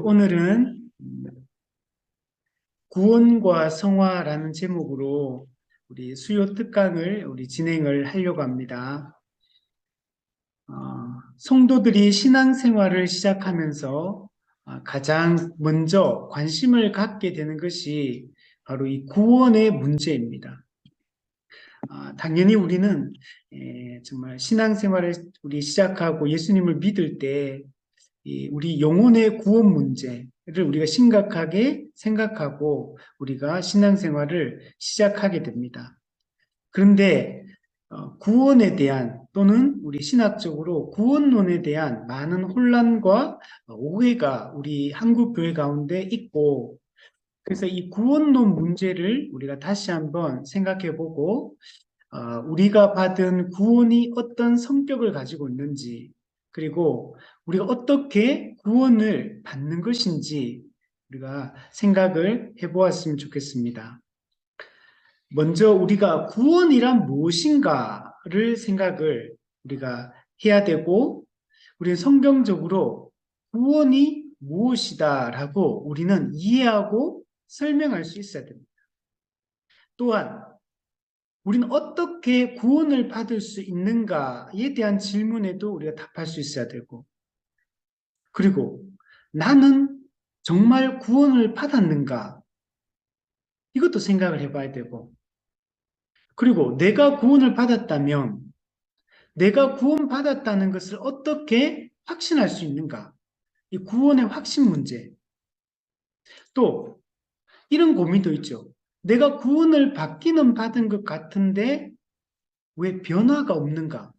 오늘은 구원과 성화라는 제목으로 우리 수요 특강을 진행을 하려고 합니다. 성도들이 신앙생활을 시작하면서 가장 먼저 관심을 갖게 되는 것이 바로 이 구원의 문제입니다. 당연히 우리는 정말 신앙생활을 우리 시작하고 예수님을 믿을 때 우리 영혼의 구원 문제를 우리가 심각하게 생각하고 우리가 신앙생활을 시작하게 됩니다. 그런데 구원에 대한 또는 우리 신학적으로 구원론에 대한 많은 혼란과 오해가 우리 한국 교회 가운데 있고, 그래서 이 구원론 문제를 우리가 다시 한번 생각해 보고 우리가 받은 구원이 어떤 성격을 가지고 있는지, 그리고 우리가 어떻게 구원을 받는 것인지 우리가 생각을 해보았으면 좋겠습니다. 먼저 우리가 구원이란 무엇인가를 생각을 우리가 해야 되고, 우리는 성경적으로 구원이 무엇이다라고 우리는 이해하고 설명할 수 있어야 됩니다. 또한 우리는 어떻게 구원을 받을 수 있는가에 대한 질문에도 우리가 답할 수 있어야 되고, 그리고 나는 정말 구원을 받았는가? 이것도 생각을 해봐야 되고, 그리고 내가 구원을 받았다면 내가 구원받았다는 것을 어떻게 확신할 수 있는가? 이 구원의 확신 문제. 또 이런 고민도 있죠. 내가 구원을 받기는 받은 것 같은데 왜 변화가 없는가?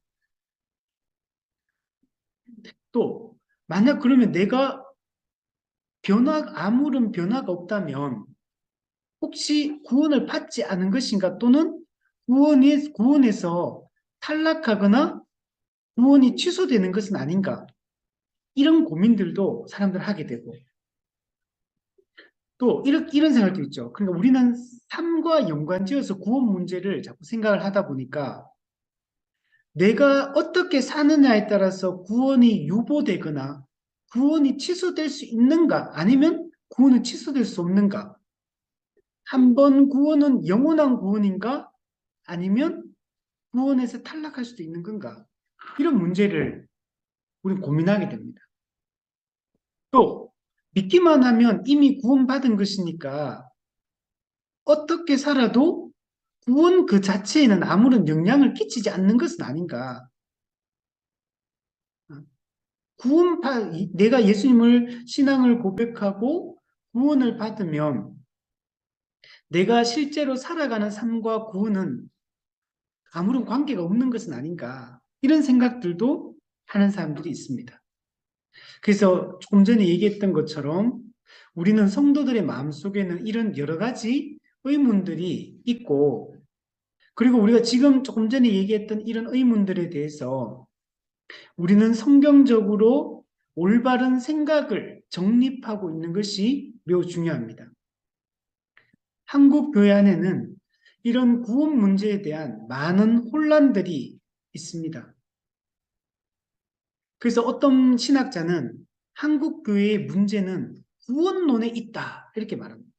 또 만약 그러면 내가 아무런 변화가 없다면 혹시 구원을 받지 않은 것인가? 또는 구원에서 탈락하거나 구원이 취소되는 것은 아닌가? 이런 고민들도 사람들 하게 되고, 또 이런 생각도 있죠. 그러니까 우리는 삶과 연관지어서 구원 문제를 자꾸 생각을 하다 보니까 내가 어떻게 사느냐에 따라서 구원이 유보되거나 구원이 취소될 수 있는가, 아니면 구원은 취소될 수 없는가? 한 번 구원은 영원한 구원인가? 아니면 구원에서 탈락할 수도 있는 건가? 이런 문제를 우리는 고민하게 됩니다. 또 믿기만 하면 이미 구원받은 것이니까 어떻게 살아도 구원 그 자체에는 아무런 영향을 끼치지 않는 것은 아닌가? 내가 예수님을 신앙을 고백하고 구원을 받으면 내가 실제로 살아가는 삶과 구원은 아무런 관계가 없는 것은 아닌가? 이런 생각들도 하는 사람들이 있습니다. 그래서 조금 전에 얘기했던 것처럼 우리는 성도들의 마음속에는 이런 여러 가지 의문들이 있고, 그리고 우리가 지금 조금 전에 얘기했던 이런 의문들에 대해서 우리는 성경적으로 올바른 생각을 정립하고 있는 것이 매우 중요합니다. 한국 교회 안에는 이런 구원 문제에 대한 많은 혼란들이 있습니다. 그래서 어떤 신학자는 한국 교회의 문제는 구원론에 있다 이렇게 말합니다.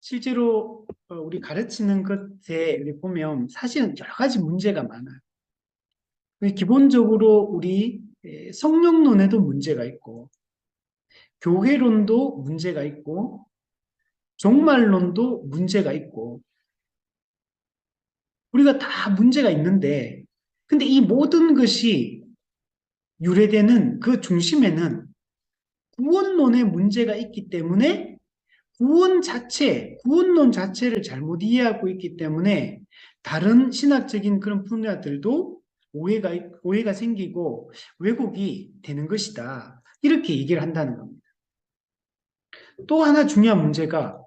실제로 우리 가르치는 것에 보면 사실은 여러 가지 문제가 많아요. 기본적으로 우리 성령론에도 문제가 있고, 교회론도 문제가 있고, 종말론도 문제가 있고, 우리가 다 문제가 있는데, 근데 이 모든 것이 유래되는 그 중심에는 구원론의 문제가 있기 때문에 구원론 자체를 잘못 이해하고 있기 때문에 다른 신학적인 그런 분야들도 오해가 생기고 왜곡이 되는 것이다. 이렇게 얘기를 한다는 겁니다. 또 하나 중요한 문제가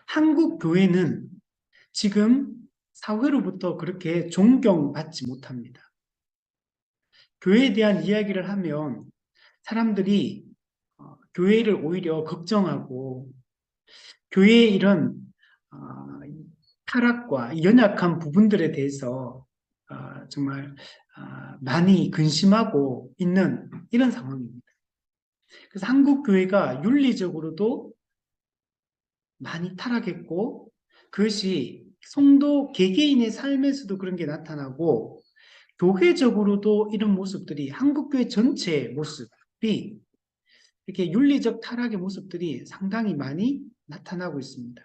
한국 교회는 지금 사회로부터 그렇게 존경받지 못합니다. 교회에 대한 이야기를 하면 사람들이 교회를 오히려 걱정하고 교회의 이런 어, 타락과 연약한 부분들에 대해서 정말 많이 근심하고 있는 이런 상황입니다. 그래서 한국 교회가 윤리적으로도 많이 타락했고, 그것이 성도 개개인의 삶에서도 그런 게 나타나고, 교회적으로도 이런 모습들이, 한국교회 전체의 모습이 이렇게 윤리적 타락의 모습들이 상당히 많이 나타나고 있습니다.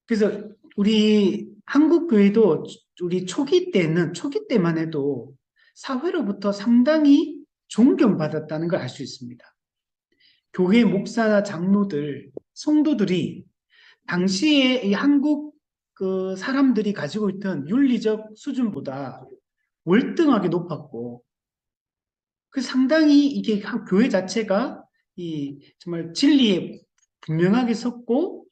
그래서 우리 한국교회도 우리 초기 때만 해도 사회로부터 상당히 존경받았다는 걸 알 수 있습니다. 교회 목사나 장로들, 성도들이 당시에 이 한국 그 사람들이 가지고 있던 윤리적 수준보다 월등하게 높았고, 그 상당히 이게 교회 자체가 이 정말 진리에 분명하게 섰고,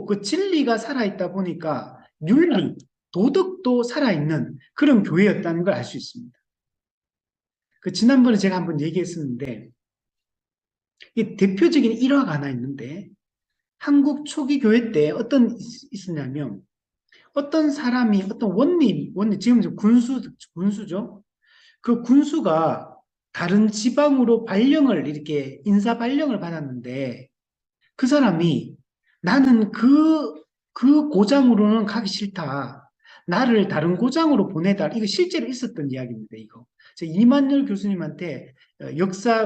그 진리가 살아있다 보니까 윤리, 도덕도 살아있는 그런 교회였다는 걸 알 수 있습니다. 그 지난번에 제가 한번 얘기했었는데, 이 대표적인 일화가 하나 있는데, 한국 초기 교회 때 있었냐면, 어떤 사람이, 어떤 지금 군수죠? 그 군수가 다른 지방으로 인사 발령을 받았는데, 그 사람이 나는 그 고장으로는 가기 싫다. 나를 다른 고장으로 보내달라. 이거 실제로 있었던 이야기입니다, 이거. 제가 이만열 교수님한테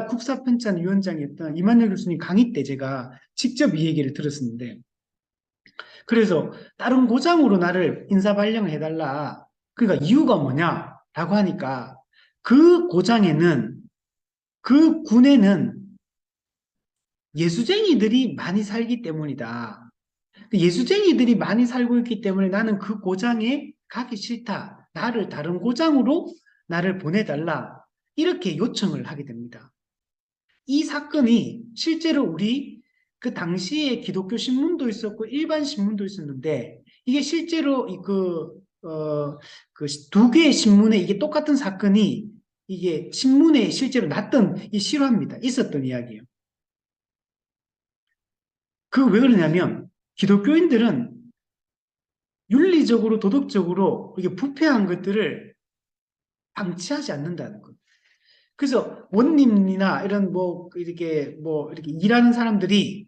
국사편찬 위원장이었던 이만열 교수님 강의 때 제가 직접 이 얘기를 들었었는데, 그래서 다른 고장으로 나를 인사 발령을 해달라. 그러니까 이유가 뭐냐? 라고 하니까 그 고장에는, 그 군에는 예수쟁이들이 많이 살기 때문이다. 예수쟁이들이 많이 살고 있기 때문에 나는 그 고장에 가기 싫다. 다른 고장으로 나를 보내달라. 이렇게 요청을 하게 됩니다. 이 사건이 실제로 우리 그 당시에 기독교 신문도 있었고 일반 신문도 있었는데, 이게 실제로 그 두 개의 신문에 이게 똑같은 사건이 이게 신문에 실제로 났던 이 실화입니다. 있었던 이야기예요. 그 왜 그러냐면 기독교인들은 윤리적으로 도덕적으로 이게 부패한 것들을 방치하지 않는다는 것. 그래서 원님이나 이런 이렇게 일하는 사람들이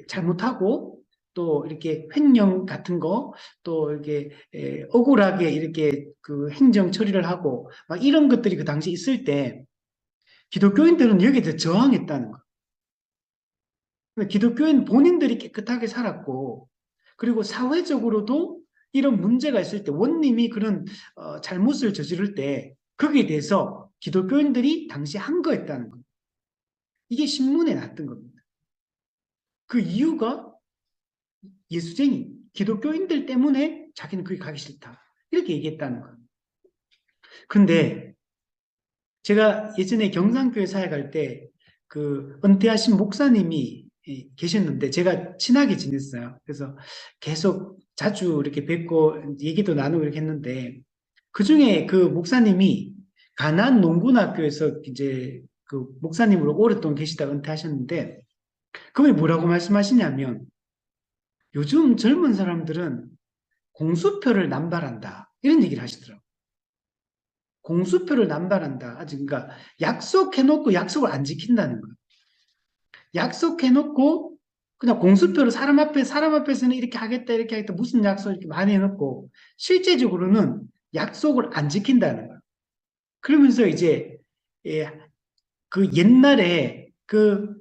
잘못하고 또 이렇게 횡령 같은 거 또 이렇게 억울하게 이렇게 그 행정 처리를 하고 막 이런 것들이 그 당시 있을 때 기독교인들은 여기에 대해 저항했다는 거. 기독교인 본인들이 깨끗하게 살았고, 그리고 사회적으로도 이런 문제가 있을 때 원님이 그런 잘못을 저지를 때 거기에 대해서 기독교인들이 당시 한 거였다는 거. 이게 신문에 났던 겁니다. 그 이유가 기독교인들 때문에 자기는 거기 가기 싫다. 이렇게 얘기했다는 거예요. 근데 제가 예전에 경상교회 사역할 때 그 은퇴하신 목사님이 계셨는데 제가 친하게 지냈어요. 그래서 계속 자주 이렇게 뵙고 얘기도 나누고 이렇게 했는데, 그 중에 그 목사님이 가난 농군학교에서 이제 그 목사님으로 오랫동안 계시다가 은퇴하셨는데, 그분이 뭐라고 말씀하시냐면 요즘 젊은 사람들은 공수표를 남발한다. 이런 얘기를 하시더라고요. 공수표를 남발한다. 그러니까 약속해놓고 약속을 안 지킨다는 거예요. 약속해놓고 그냥 공수표를 사람 앞에서는 이렇게 하겠다, 이렇게 하겠다, 무슨 약속 이렇게 많이 해놓고 실제적으로는 약속을 안 지킨다는 거예요. 그러면서 이제 예, 그 옛날에 그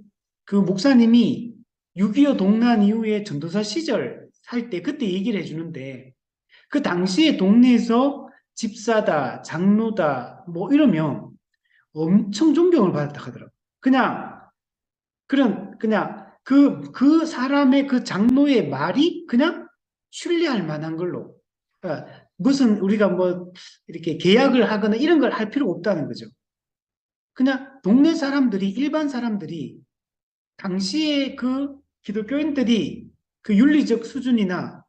목사님이 6.25 동란 이후에 전도사 시절 살 때 그때 얘기를 해주는데, 그 당시에 동네에서 집사다, 장로다, 뭐 이러면 엄청 존경을 받았다 하더라고요. 그냥 그 사람의 그 장로의 말이 그냥 신뢰할 만한 걸로. 그러니까 무슨 우리가 뭐 이렇게 계약을 하거나 이런 걸 할 필요가 없다는 거죠. 그냥 동네 사람들이, 일반 사람들이 당시에 그 기독교인들이 그 윤리적 수준이나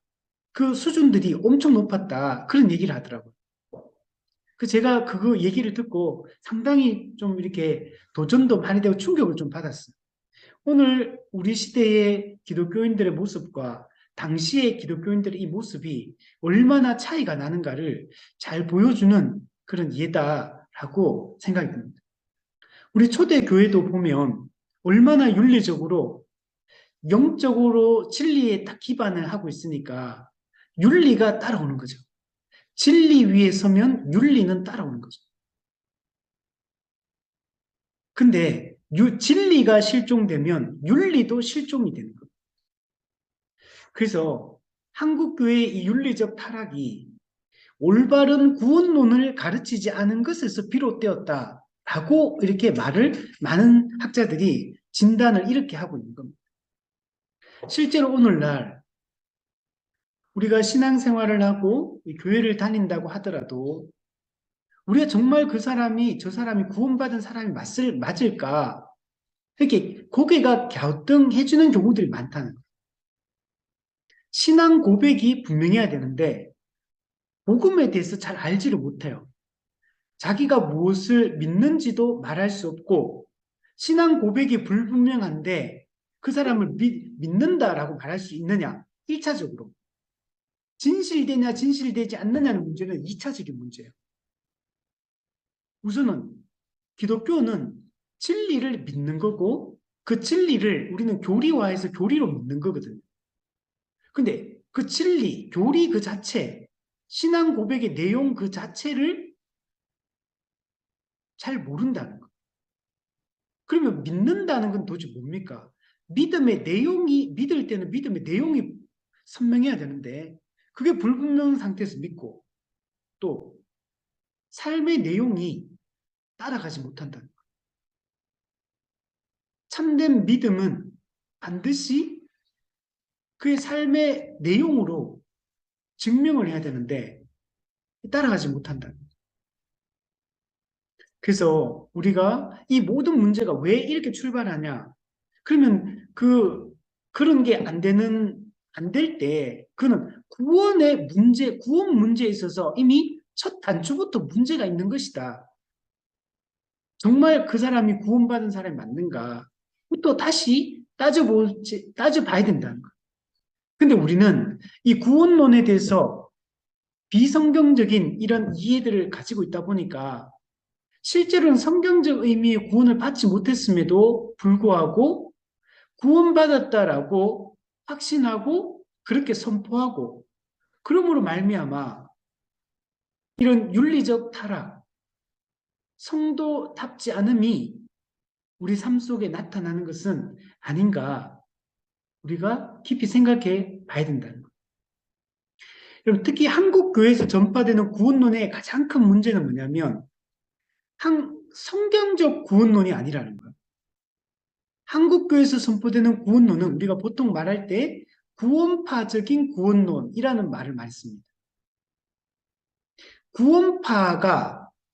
그 수준들이 엄청 높았다. 그런 얘기를 하더라고요. 제가 그거 얘기를 듣고 상당히 좀 이렇게 도전도 많이 되고 충격을 좀 받았어요. 오늘 우리 시대의 기독교인들의 모습과 당시의 기독교인들의 이 모습이 얼마나 차이가 나는가를 잘 보여주는 그런 예다라고 생각이 듭니다. 우리 초대교회도 보면 얼마나 윤리적으로 영적으로 진리에 딱 기반을 하고 있으니까 윤리가 따라오는 거죠. 진리 위에 서면 윤리는 따라오는 거죠. 근데 진리가 실종되면 윤리도 실종이 되는 거예요. 그래서 한국교회의 이 윤리적 타락이 올바른 구원론을 가르치지 않은 것에서 비롯되었다라고 이렇게 말을 많은 학자들이 진단을 이렇게 하고 있는 겁니다. 실제로 오늘날 우리가 신앙생활을 하고 교회를 다닌다고 하더라도 우리가 정말 저 사람이 구원받은 사람이 맞을까? 이렇게 고개가 갸우뚱해지는 경우들이 많다는 거예요. 신앙 고백이 분명해야 되는데 복음에 대해서 잘 알지를 못해요. 자기가 무엇을 믿는지도 말할 수 없고 신앙 고백이 불분명한데 그 사람을 믿는다라고 말할 수 있느냐? 1차적으로. 진실되냐 진실되지 않느냐는 문제는 2차적인 문제예요. 우선은 기독교는 진리를 믿는 거고 그 진리를 우리는 교리화해서 교리로 믿는 거거든요. 근데 그 진리, 교리 그 자체, 신앙 고백의 내용 그 자체를 잘 모른다는 거. 그러면 믿는다는 건 도대체 뭡니까? 믿을 때는 믿음의 내용이 선명해야 되는데 그게 불분명한 상태에서 믿고 또 삶의 내용이 따라가지 못한다는 거. 참된 믿음은 반드시 그의 삶의 내용으로 증명을 해야 되는데 따라가지 못한다는 거. 그래서 우리가 이 모든 문제가 왜 이렇게 출발하냐? 그러면 그런 게 안 될 때, 그는 구원 문제에 있어서 이미 첫 단추부터 문제가 있는 것이다. 정말 그 사람이 구원받은 사람이 맞는가? 또 다시 따져봐야 된다는 거. 근데 우리는 이 구원론에 대해서 비성경적인 이런 이해들을 가지고 있다 보니까 실제로는 성경적 의미의 구원을 받지 못했음에도 불구하고 구원받았다라고 확신하고 그렇게 선포하고 그러므로 말미암아 이런 윤리적 타락, 성도답지 않음이 우리 삶 속에 나타나는 것은 아닌가 우리가 깊이 생각해 봐야 된다는 거예요. 그럼 특히 한국 교회에서 전파되는 구원론의 가장 큰 문제는 뭐냐면 성경적 구원론이 아니라는 거예요. 한국교회에서 선포되는 구원론은 우리가 보통 말할 때 구원파적인 구원론이라는 말을 많이 씁니다.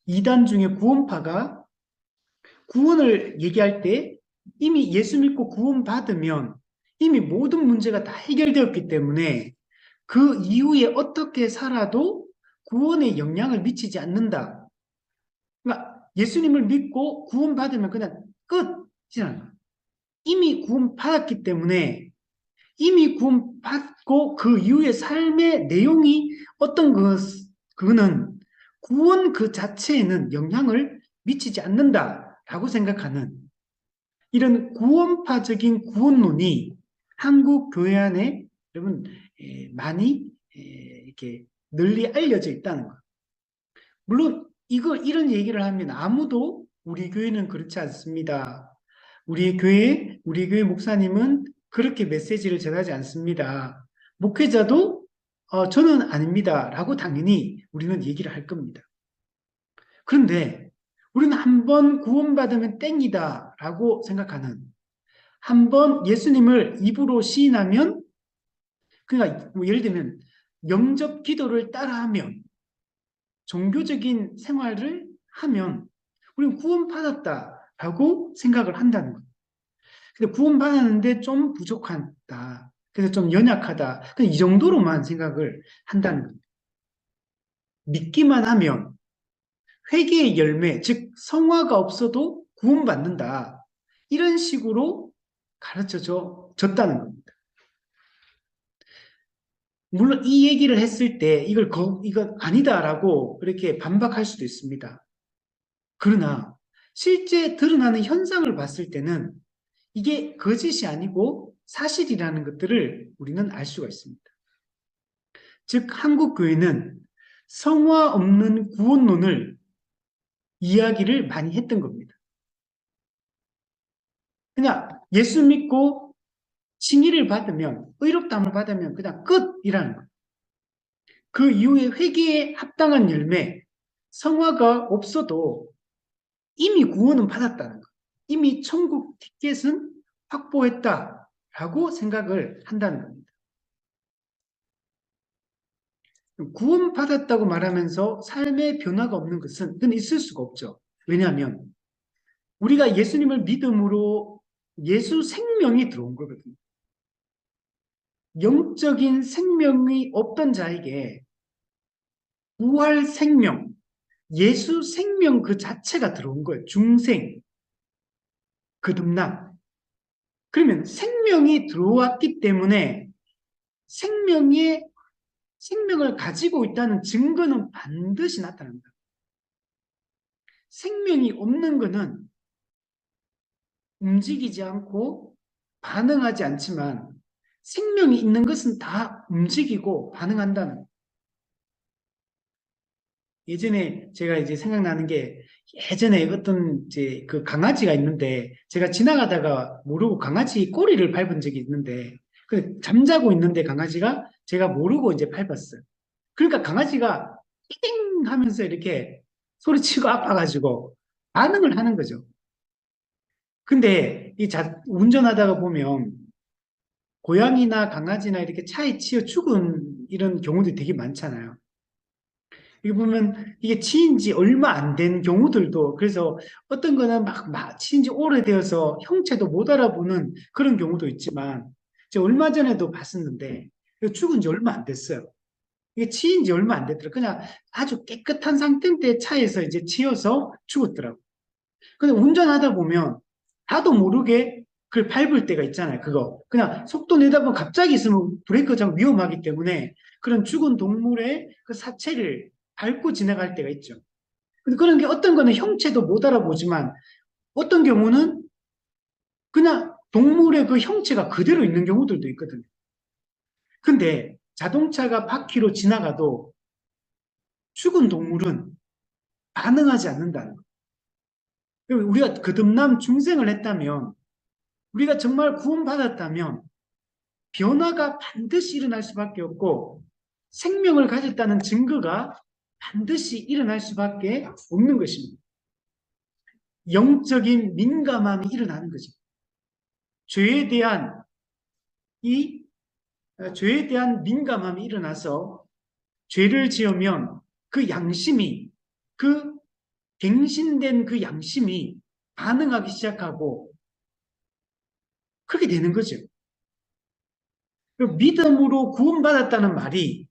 이단 중에 구원파가 구원을 얘기할 때 이미 예수 믿고 구원받으면 이미 모든 문제가 다 해결되었기 때문에 그 이후에 어떻게 살아도 구원에 영향을 미치지 않는다. 그러니까 예수님을 믿고 구원받으면 그냥 끝이라는 거예요. 이미 구원받았기 때문에 이미 구원받고 그 이후의 삶의 내용이 그거는 구원 그 자체에는 영향을 미치지 않는다라고 생각하는 이런 구원파적인 구원론이 한국 교회 안에 여러분 많이 이렇게 널리 알려져 있다는 거. 물론 이런 얘기를 하면 아무도 우리 교회는 그렇지 않습니다. 우리 교회 목사님은 그렇게 메시지를 전하지 않습니다. 목회자도 저는 아닙니다. 라고 당연히 우리는 얘기를 할 겁니다. 그런데 우리는 한 번 구원받으면 땡이다 라고 생각하는 한 번 예수님을 입으로 시인하면 그러니까 뭐 예를 들면 영접 기도를 따라하면 종교적인 생활을 하면 우리는 구원받았다라고 생각을 한다는 거예요. 근데 구원받았는데 좀 부족하다. 그래서 좀 연약하다. 이 정도로만 생각을 한다는 거예요. 믿기만 하면 회개의 열매, 즉 성화가 없어도 구원받는다. 이런 식으로 가르쳐졌다는 겁니다. 물론 이 얘기를 했을 때 이건 아니다라고 이렇게 반박할 수도 있습니다. 그러나 실제 드러나는 현상을 봤을 때는 이게 거짓이 아니고 사실이라는 것들을 우리는 알 수가 있습니다. 즉, 한국 교회는 성화 없는 구원론을 이야기를 많이 했던 겁니다. 그냥 예수 믿고 칭의를 받으면, 의롭다함을 받으면 그냥 끝이라는 거예요. 그 이후에 회개에 합당한 열매, 성화가 없어도 이미 구원은 받았다는 거예요. 이미 천국 티켓은 확보했다라고 생각을 한다는 겁니다. 구원받았다고 말하면서 삶의 변화가 없는 것은 그건 있을 수가 없죠. 왜냐하면 우리가 예수님을 믿음으로 예수 생명이 들어온 거거든요. 영적인 생명이 없던 자에게 부활 생명, 예수 생명 그 자체가 들어온 거예요. 중생, 거듭남. 그러면 생명이 들어왔기 때문에 생명을 가지고 있다는 증거는 반드시 나타난다. 생명이 없는 것은 움직이지 않고 반응하지 않지만 생명이 있는 것은 다 움직이고 반응한다는. 예전에 제가 이제 생각나는 게 예전에 어떤 이제 그 강아지가 있는데 제가 지나가다가 모르고 강아지 꼬리를 밟은 적이 있는데 그 잠자고 있는데 강아지가 제가 모르고 이제 밟았어요. 그러니까 강아지가 띵 하면서 이렇게 소리치고 아파가지고 반응을 하는 거죠. 근데 운전하다가 보면 고양이나 강아지나 이렇게 차에 치여 죽은 이런 경우들이 되게 많잖아요. 이게 보면 이게 치인 지 얼마 안 된 경우들도 그래서 어떤 거는 막 치인 지 오래되어서 형체도 못 알아보는 그런 경우도 있지만 제가 얼마 전에도 봤었는데 죽은 지 얼마 안 됐어요. 이게 치인 지 얼마 안 됐더라고요. 그냥 아주 깨끗한 상태인데 차에서 이제 치여서 죽었더라고요. 근데 운전하다 보면 나도 모르게 그걸 밟을 때가 있잖아요. 그거. 그냥 속도 내다 보면 갑자기 있으면 브레이크가 참 위험하기 때문에 그런 죽은 동물의 그 사체를 밟고 지나갈 때가 있죠. 근데 그런 게 어떤 거는 형체도 못 알아보지만 어떤 경우는 그냥 동물의 그 형체가 그대로 있는 경우들도 있거든요. 근데 자동차가 바퀴로 지나가도 죽은 동물은 반응하지 않는다는 거예요. 우리가 거듭남 중생을 했다면 우리가 정말 구원받았다면 변화가 반드시 일어날 수밖에 없고 생명을 가졌다는 증거가 반드시 일어날 수밖에 없는 것입니다. 영적인 민감함이 일어나는 거죠. 죄에 대한 이 죄에 대한 민감함이 일어나서 죄를 지으면 그 양심이 그 갱신된 그 양심이 반응하기 시작하고 그렇게 되는 거죠. 믿음으로 구원받았다는 말이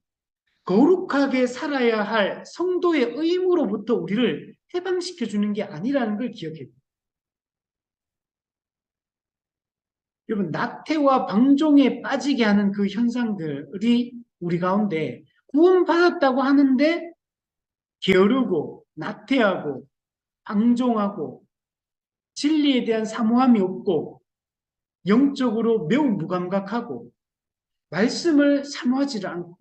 거룩하게 살아야 할 성도의 의무로부터 우리를 해방시켜 주는 게 아니라는 걸 기억해야 돼요. 여러분, 낙태와 방종에 빠지게 하는 그 현상들이 우리 가운데 구원받았다고 하는데 게으르고 낙태하고 방종하고 진리에 대한 사모함이 없고 영적으로 매우 무감각하고 말씀을 사모하지 않고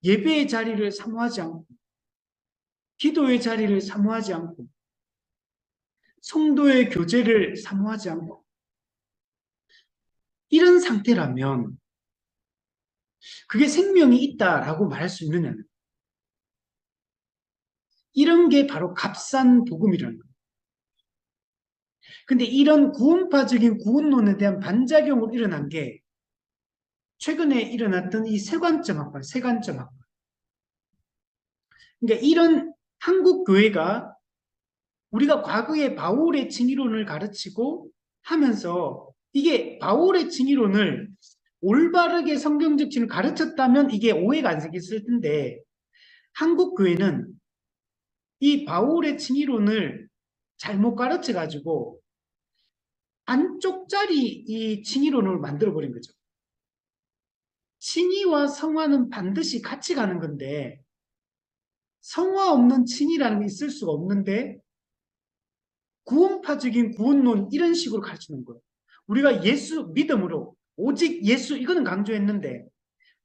예배의 자리를 사모하지 않고 기도의 자리를 사모하지 않고 성도의 교제를 사모하지 않고 이런 상태라면 그게 생명이 있다라고 말할 수 있느냐는 이런 게 바로 값싼 복음이라는 거예요. 근데 이런 구원파적인 구원론에 대한 반작용으로 일어난 게 최근에 일어났던 이 세관점 학파, 세관점 학파. 그러니까 이런 한국 교회가 우리가 과거에 바울의 칭의론을 가르치고 하면서 이게 바울의 칭의론을 올바르게 성경적 칭을 가르쳤다면 이게 오해가 안 생겼을 텐데 한국 교회는 이 바울의 칭의론을 잘못 가르쳐 가지고 안쪽짜리 이 칭의론을 만들어 버린 거죠. 칭의와 성화는 반드시 같이 가는 건데 성화 없는 칭의라는 게 있을 수가 없는데 구원파적인 구원론 이런 식으로 가르치는 거예요. 우리가 예수 믿음으로 오직 예수 이거는 강조했는데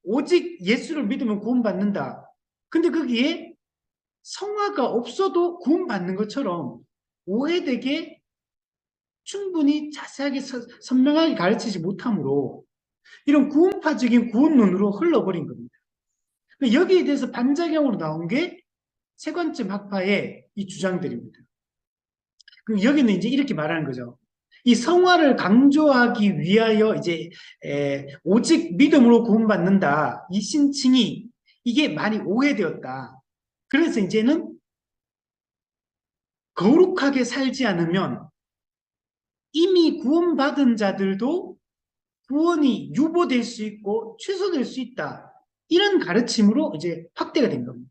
오직 예수를 믿으면 구원받는다. 근데 거기에 성화가 없어도 구원받는 것처럼 오해되게 충분히 자세하게 선명하게 가르치지 못하므로 이런 구원파적인 구원론으로 흘러버린 겁니다. 여기에 대해서 반작용으로 나온 게 세관점 학파의 이 주장들입니다. 그럼 여기는 이제 이렇게 말하는 거죠. 이 성화를 강조하기 위하여 이제 오직 믿음으로 구원받는다. 이 신칭이 이게 많이 오해되었다. 그래서 이제는 거룩하게 살지 않으면 이미 구원받은 자들도 구원이 유보될 수 있고 취소될 수 있다. 이런 가르침으로 이제 확대가 된 겁니다.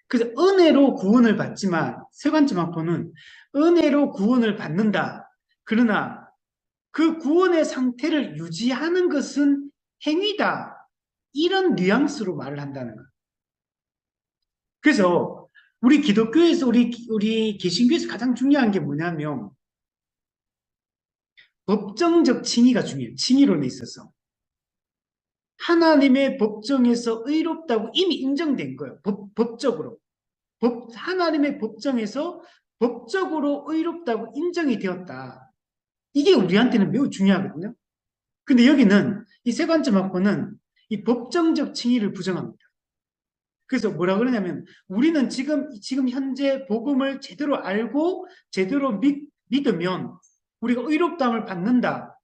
그래서 은혜로 구원을 받지만 세관점 학포는 은혜로 구원을 받는다. 그러나 그 구원의 상태를 유지하는 것은 행위다. 이런 뉘앙스로 말을 한다는 거예요. 그래서 우리 기독교에서 우리 개신교에서 가장 중요한 게 뭐냐면 법정적 칭의가 중요해요. 칭의론에 있어서. 하나님의 법정에서 의롭다고 이미 인정된 거예요. 법적으로. 하나님의 법정에서 법적으로 의롭다고 인정이 되었다. 이게 우리한테는 매우 중요하거든요. 근데 여기는 이 세관점 학포는 이 법정적 칭의를 부정합니다. 그래서 뭐라 그러냐면 우리는 지금 현재 복음을 제대로 알고 제대로 믿으면 우리가 의롭다함을 받는다.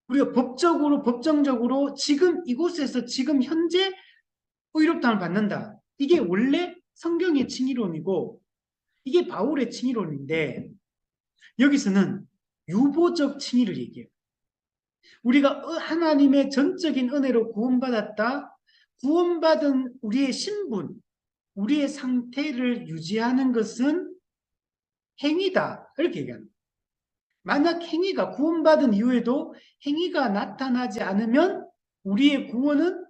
우리가 법정적으로 지금 이곳에서 지금 현재 의롭다함을 받는다. 이게 원래 성경의 칭의론이고 이게 바울의 칭의론인데 여기서는 유보적 칭의를 얘기해요. 우리가 하나님의 전적인 은혜로 구원받았다. 구원받은 우리의 신분, 우리의 상태를 유지하는 것은 행위다. 이렇게 얘기합니다. 만약 행위가 구원받은 이후에도 행위가 나타나지 않으면 우리의 구원은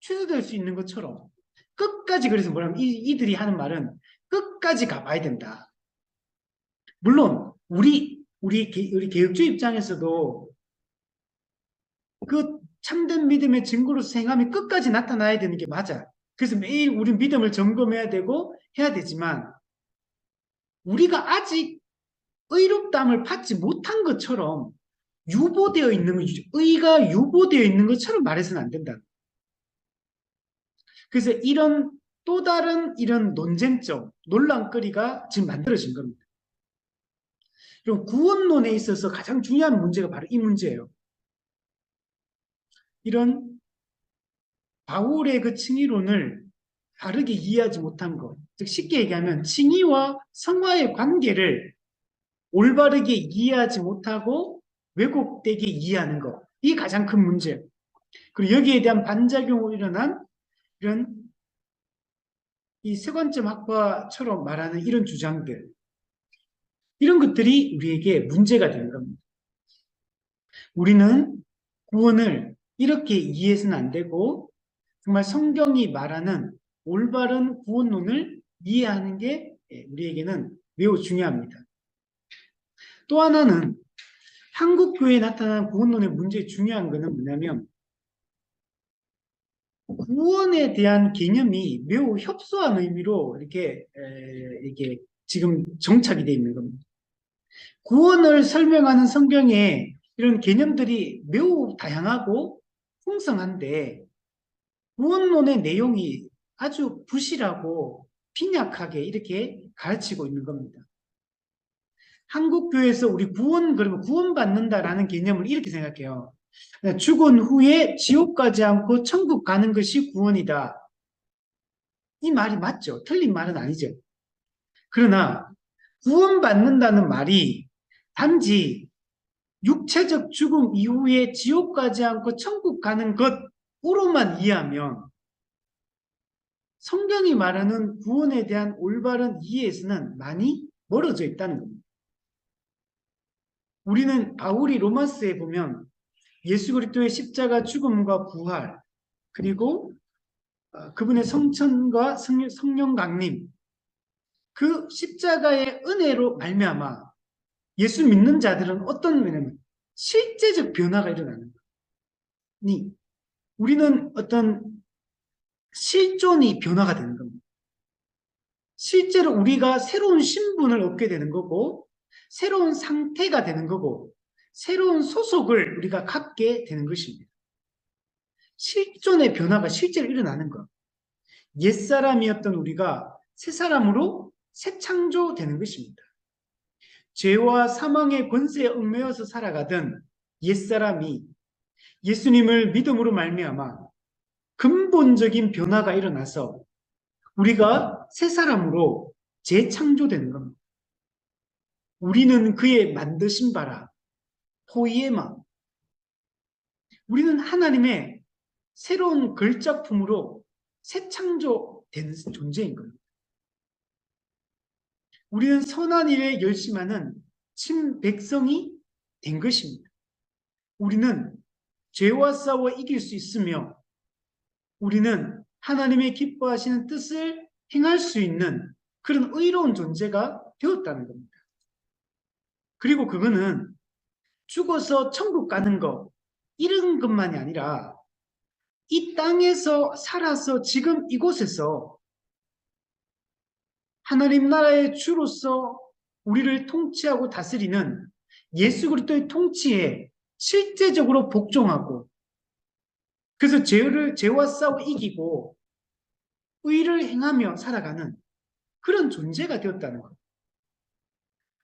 취소될 수 있는 것처럼 끝까지 그래서 뭐냐면 이들이 하는 말은 끝까지 가봐야 된다. 물론 우리 개혁주의 입장에서도 그 참된 믿음의 증거로서 행함이 끝까지 나타나야 되는 게 맞아. 그래서 매일 우리 믿음을 점검해야 되고 해야 되지만 우리가 아직 의롭다함을 받지 못한 것처럼 유보되어 있는 것, 의가 유보되어 있는 것처럼 말해서는 안 된다. 그래서 이런 또 다른 이런 논쟁점, 논란거리가 지금 만들어진 겁니다. 그럼 구원론에 있어서 가장 중요한 문제가 바로 이 문제예요. 이런 바울의 그 칭의론을 다르게 이해하지 못한 것, 즉 쉽게 얘기하면 칭의와 성화의 관계를 올바르게 이해하지 못하고 왜곡되게 이해하는 것, 이게 가장 큰 문제예요. 그리고 여기에 대한 반작용으로 일어난 이런 이 세관점 학파처럼 말하는 이런 주장들, 이런 것들이 우리에게 문제가 되는 겁니다. 우리는 구원을 이렇게 이해해서는 안 되고 정말 성경이 말하는 올바른 구원론을 이해하는 게 우리에게는 매우 중요합니다. 또 하나는 한국 교회에 나타난 구원론의 문제의 중요한 것은 뭐냐면 구원에 대한 개념이 매우 협소한 의미로 이렇게 지금 정착이 되어 있는 겁니다. 구원을 설명하는 성경에 이런 개념들이 매우 다양하고 풍성한데 구원론의 내용이 아주 부실하고 빈약하게 이렇게 가르치고 있는 겁니다. 한국 교회에서 우리 그러면 구원받는다라는 개념을 이렇게 생각해요. 죽은 후에 지옥 가지 않고 천국 가는 것이 구원이다. 이 말이 맞죠? 틀린 말은 아니죠. 그러나 구원받는다는 말이 단지 육체적 죽음 이후에 지옥 가지 않고 천국 가는 것으로만 이해하면 성경이 말하는 구원에 대한 올바른 이해에서는 많이 멀어져 있다는 겁니다. 우리는 바울이 로마서에 보면 예수 그리스도의 십자가 죽음과 부활 그리고 그분의 성천과 성령 강림 그 십자가의 은혜로 말미암아 예수 믿는 자들은 어떤 왜냐면 실제적 변화가 일어나는 거니 우리는 어떤 실존이 변화가 되는 겁니다. 실제로 우리가 새로운 신분을 얻게 되는 거고 새로운 상태가 되는 거고 새로운 소속을 우리가 갖게 되는 것입니다. 실존의 변화가 실제로 일어나는 것. 옛사람이었던 우리가 새 사람으로 새 창조되는 것입니다. 죄와 사망의 권세에 얽매여서 살아가던 옛사람이 예수님을 믿음으로 말미암아 근본적인 변화가 일어나서 우리가 새 사람으로 재창조되는 겁니다. 우리는 그의 만드신 바라 포이에마 우리는 하나님의 새로운 걸작품으로 새 창조된 존재인 겁니다. 우리는 선한 일에 열심하는 친백성이 된 것입니다. 우리는 죄와 싸워 이길 수 있으며 우리는 하나님의 기뻐하시는 뜻을 행할 수 있는 그런 의로운 존재가 되었다는 겁니다. 그리고 그거는 죽어서 천국 가는 것 이런 것만이 아니라 이 땅에서 살아서 지금 이곳에서 하나님 나라의 주로서 우리를 통치하고 다스리는 예수 그리스도의 통치에 실제적으로 복종하고 그래서 죄와 싸워 이기고 의를 행하며 살아가는 그런 존재가 되었다는 것.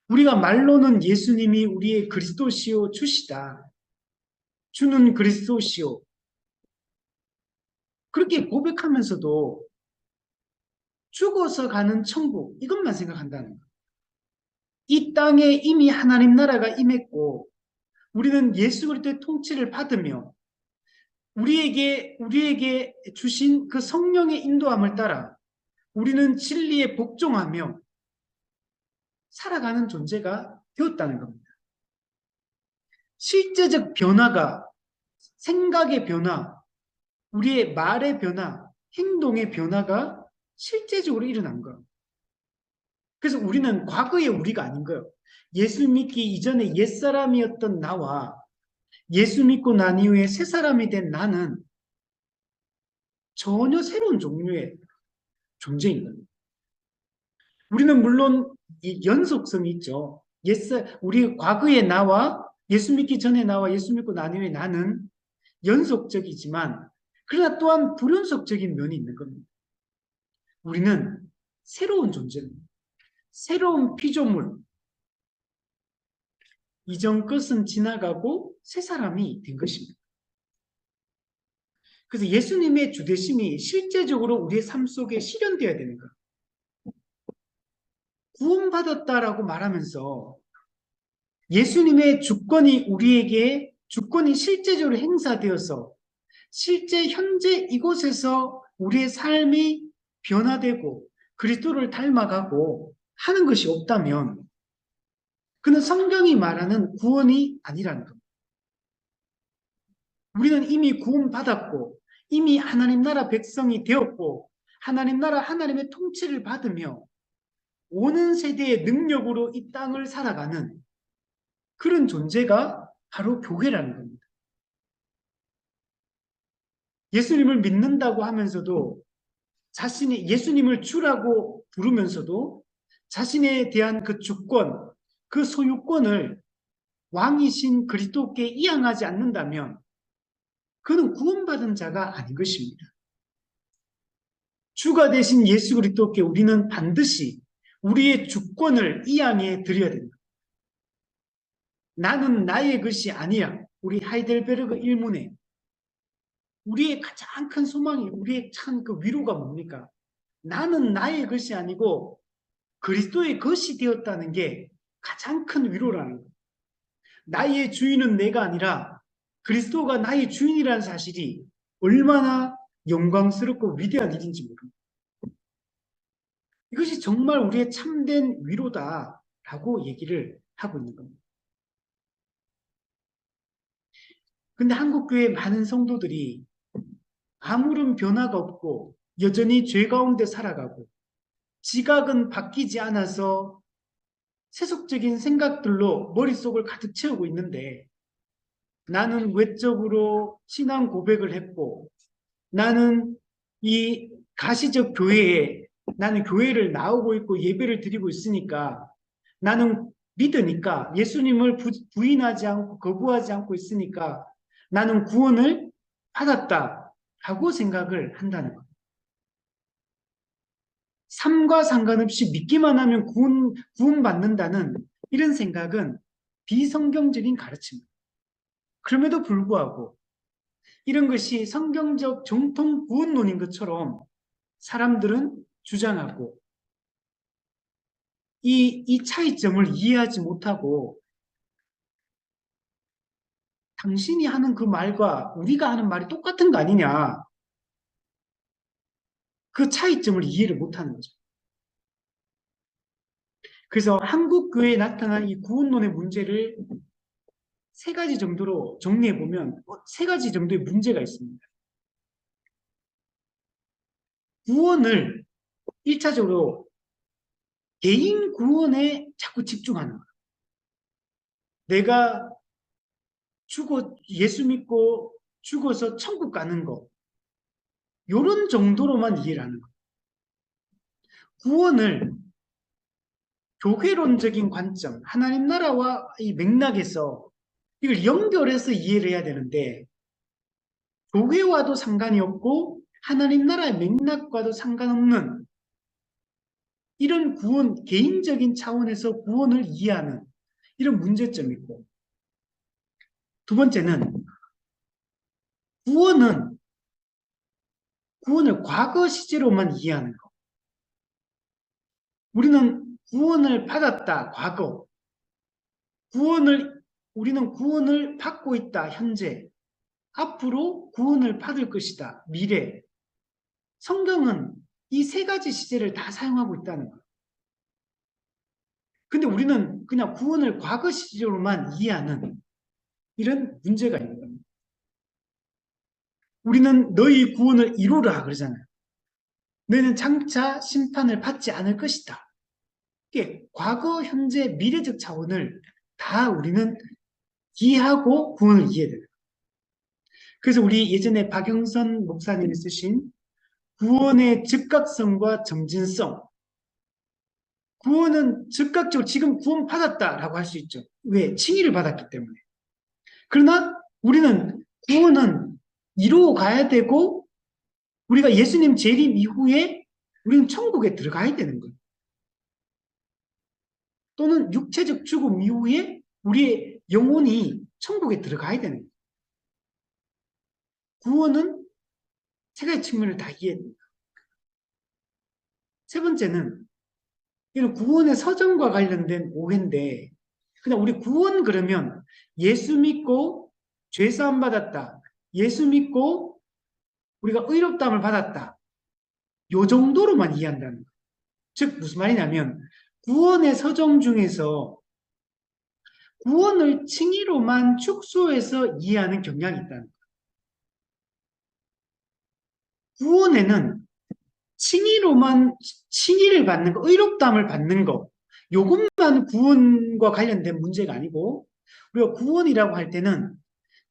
우리가 말로는 예수님이 우리의 그리스도시요 주시다. 주는 그리스도시요. 그렇게 고백하면서도 죽어서 가는 천국 이것만 생각한다는 것. 이 땅에 이미 하나님 나라가 임했고 우리는 예수 그리스도의 통치를 받으며 우리에게 주신 그 성령의 인도함을 따라 우리는 진리에 복종하며 살아가는 존재가 되었다는 겁니다. 실제적 변화가 생각의 변화, 우리의 말의 변화, 행동의 변화가 실제적으로 일어난 거예요. 그래서 우리는 과거의 우리가 아닌 거예요. 예수 믿기 이전에 옛사람이었던 나와 예수 믿고 난 이후에 새 사람이 된 나는 전혀 새로운 종류의 존재인 겁니다. 우리는 물론 이 연속성이 있죠. 우리 과거의 나와 예수 믿기 전에 나와 예수 믿고 난 이후에 나는 연속적이지만 그러나 또한 불연속적인 면이 있는 겁니다. 우리는 새로운 존재입니다. 새로운 피조물. 이전 것은 지나가고 새 사람이 된 것입니다. 그래서 예수님의 주되심이 실제적으로 우리의 삶 속에 실현되어야 되는 거예요. 구원받았다라고 말하면서 예수님의 주권이 실제적으로 행사되어서 실제 현재 이곳에서 우리의 삶이 변화되고 그리스도를 닮아가고 하는 것이 없다면 그는 성경이 말하는 구원이 아니라는 겁니다. 우리는 이미 구원받았고 이미 하나님 나라 백성이 되었고 하나님 나라 하나님의 통치를 받으며 오는 세대의 능력으로 이 땅을 살아가는 그런 존재가 바로 교회라는 겁니다. 예수님을 믿는다고 하면서도 예수님을 주라고 부르면서도 자신에 대한 그 주권, 그 소유권을 왕이신 그리스도께 이양하지 않는다면 그는 구원받은 자가 아닌 것입니다. 주가 되신 예수 그리스도께 우리는 반드시 우리의 주권을 이양해 드려야 됩니다. 나는 나의 것이 아니야. 우리 하이델베르그 일문에 우리의 가장 큰 소망이 우리의 참 그 위로가 뭡니까? 나는 나의 것이 아니고 그리스도의 것이 되었다는 게 가장 큰 위로라는 거예요. 나의 주인은 내가 아니라 그리스도가 나의 주인이라는 사실이 얼마나 영광스럽고 위대한 일인지 모릅니다. 이것이 정말 우리의 참된 위로다라고 얘기를 하고 있는 겁니다. 근데 한국교회 많은 성도들이 아무런 변화가 없고 여전히 죄 가운데 살아가고 지각은 바뀌지 않아서 세속적인 생각들로 머릿속을 가득 채우고 있는데 나는 외적으로 신앙 고백을 했고 나는 이 가시적 교회에 나는 교회를 나오고 있고 예배를 드리고 있으니까 나는 믿으니까 예수님을 부인하지 않고 거부하지 않고 있으니까 나는 구원을 받았다 하고 생각을 한다는 거예요. 삶과 상관없이 믿기만 하면 구원받는다는 이런 생각은 비성경적인 가르침입니다. 그럼에도 불구하고 이런 것이 성경적 정통 구원론인 것처럼 사람들은 주장하고 이 차이점을 이해하지 못하고 당신이 하는 그 말과 우리가 하는 말이 똑같은 거 아니냐. 그 차이점을 이해를 못하는 거죠. 그래서 한국 교회에 나타난 이 구원론의 문제를 세 가지 정도로 정리해 보면 세 가지 정도의 문제가 있습니다. 구원을 1차적으로 개인 구원에 자꾸 집중하는 거예요. 내가 예수 믿고 죽어서 천국 가는 거, 요런 정도로만 이해를 하는 거예요. 구원을 교회론적인 관점, 하나님 나라와 이 맥락에서 이걸 연결해서 이해를 해야 되는데, 교회와도 상관이 없고, 하나님 나라의 맥락과도 상관없는 이런 구원, 개인적인 차원에서 구원을 이해하는 이런 문제점이 있고, 두 번째는 구원을 과거 시제로만 이해하는 것. 우리는 구원을 받았다, 과거. 우리는 구원을 받고 있다, 현재. 앞으로 구원을 받을 것이다, 미래. 성경은 이 세 가지 시제를 다 사용하고 있다는 거예요. 근데 우리는 그냥 구원을 과거 시제로만 이해하는 이런 문제가 있는 겁니다. 우리는 너희 구원을 이루라 그러잖아요. 너희는 장차 심판을 받지 않을 것이다. 이게 과거, 현재, 미래적 차원을 다 우리는 이해하고 구원을 이해해야 돼요. 그래서 우리 예전에 박영선 목사님이 쓰신 구원의 즉각성과 점진성. 구원은 즉각적으로 지금 구원 받았다라고 할 수 있죠. 왜? 칭의를 받았기 때문에. 그러나 우리는 구원은 이루어 가야 되고 우리가 예수님 재림 이후에 우리는 천국에 들어가야 되는 거예요. 또는 육체적 죽음 이후에 우리의 영혼이 천국에 들어가야 되는 거예요. 구원은 세 가지 측면을 다 이해해야 됩니다. 세 번째는 이런 구원의 서정과 관련된 오해인데 그냥 우리 구원 그러면 예수 믿고 죄사함 받았다. 예수 믿고 우리가 의롭다함을 받았다. 요 정도로만 이해한다는 거예요. 즉 무슨 말이냐면 구원의 서정 중에서 구원을 칭의로만 축소해서 이해하는 경향이 있다는 거예요. 구원에는 칭의를 받는 거, 의롭다함을 받는 거, 요것만 구원과 관련된 문제가 아니고 우리가 구원이라고 할 때는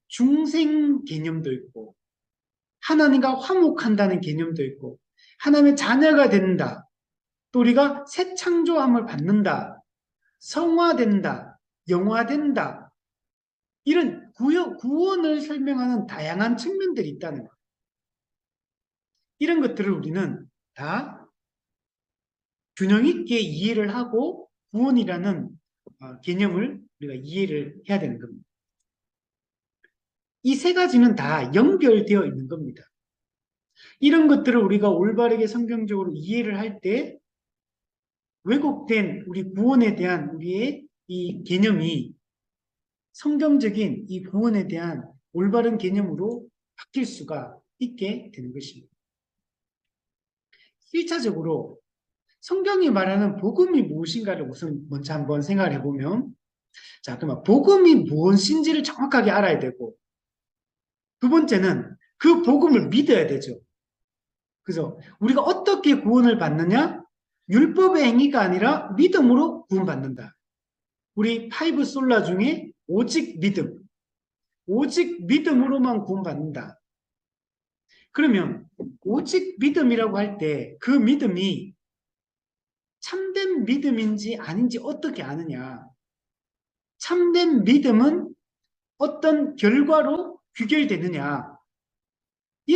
중생 개념도 있고 하나님과 화목한다는 개념도 있고 하나님의 자녀가 된다. 또 우리가 새 창조함을 받는다. 성화된다. 영화된다. 이런 구원을 설명하는 다양한 측면들이 있다는 것. 이런 것들을 우리는 다 균형 있게 이해를 하고 구원이라는 개념을 우리가 이해를 해야 되는 겁니다. 이 세 가지는 다 연결되어 있는 겁니다. 이런 것들을 우리가 올바르게 성경적으로 이해를 할 때 왜곡된 우리 구원에 대한 우리의 이 개념이 성경적인 이 구원에 대한 올바른 개념으로 바뀔 수가 있게 되는 것입니다. 1차적으로 성경이 말하는 복음이 무엇인가를 우선 먼저 한번 생각을 해보면 자, 그러면 복음이 무엇인지를 정확하게 알아야 되고 두 번째는 그 복음을 믿어야 되죠. 그래서 우리가 어떻게 구원을 받느냐? 율법의 행위가 아니라 믿음으로 구원받는다. 우리 파이브 솔라 중에 오직 믿음, 오직 믿음으로만 구원받는다. 그러면 오직 믿음이라고 할 때 그 믿음이 참된 믿음인지 아닌지 어떻게 아느냐? 참된 믿음은 어떤 결과로 귀결되느냐에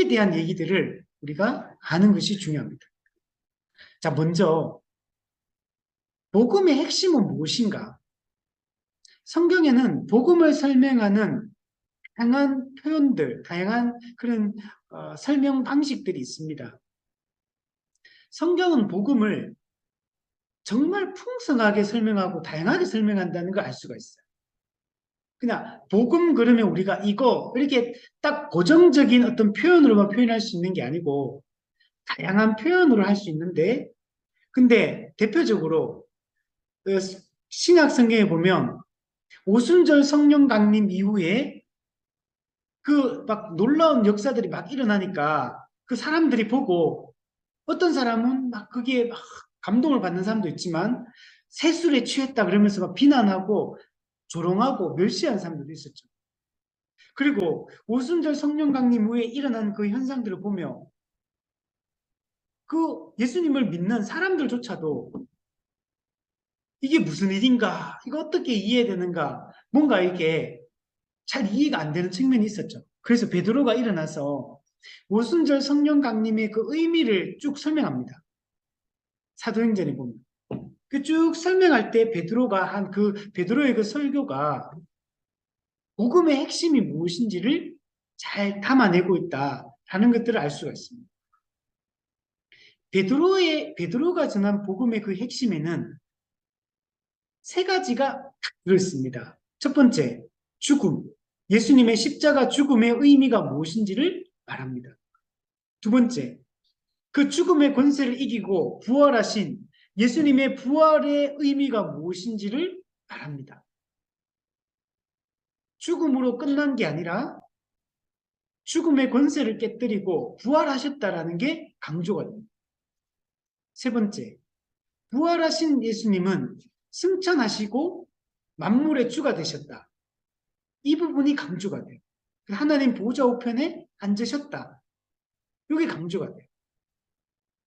대한 얘기들을 우리가 아는 것이 중요합니다. 자, 먼저 복음의 핵심은 무엇인가? 성경에는 복음을 설명하는 다양한 표현들, 다양한 그런 설명 방식들이 있습니다. 성경은 복음을 정말 풍성하게 설명하고 다양하게 설명한다는 걸 알 수가 있어요. 그냥 복음 그러면 우리가 이거 이렇게 딱 고정적인 어떤 표현으로만 표현할 수 있는 게 아니고 다양한 표현으로 할 수 있는데, 근데 대표적으로 신약 성경에 보면 오순절 성령 강림 이후에 그 막 놀라운 역사들이 막 일어나니까 그 사람들이 보고 어떤 사람은 막 그게 막 감동을 받는 사람도 있지만 세술에 취했다 그러면서 막 비난하고 조롱하고 멸시한 사람들도 있었죠. 그리고 오순절 성령 강림 후에 일어난 그 현상들을 보며 그 예수님을 믿는 사람들조차도 이게 무슨 일인가? 이거 어떻게 이해되는가? 뭔가 이게 잘 이해가 안 되는 측면이 있었죠. 그래서 베드로가 일어나서 오순절 성령 강림의 그 의미를 쭉 설명합니다. 사도행전에 보면. 그 쭉 설명할 때 베드로가 한 그 베드로의 그 설교가 복음의 핵심이 무엇인지를 잘 담아내고 있다라는 것들을 알 수가 있습니다. 베드로가 전한 복음의 그 핵심에는 세 가지가 들어있습니다. 첫 번째, 죽음. 예수님의 십자가 죽음의 의미가 무엇인지를 말합니다. 두 번째, 그 죽음의 권세를 이기고 부활하신 예수님의 부활의 의미가 무엇인지를 말합니다. 죽음으로 끝난 게 아니라 죽음의 권세를 깨뜨리고 부활하셨다라는 게 강조가 됩니다. 세 번째, 부활하신 예수님은 승천하시고 만물의 주가 되셨다. 이 부분이 강조가 돼요. 하나님 보좌 우편에 앉으셨다. 이게 강조가 돼요.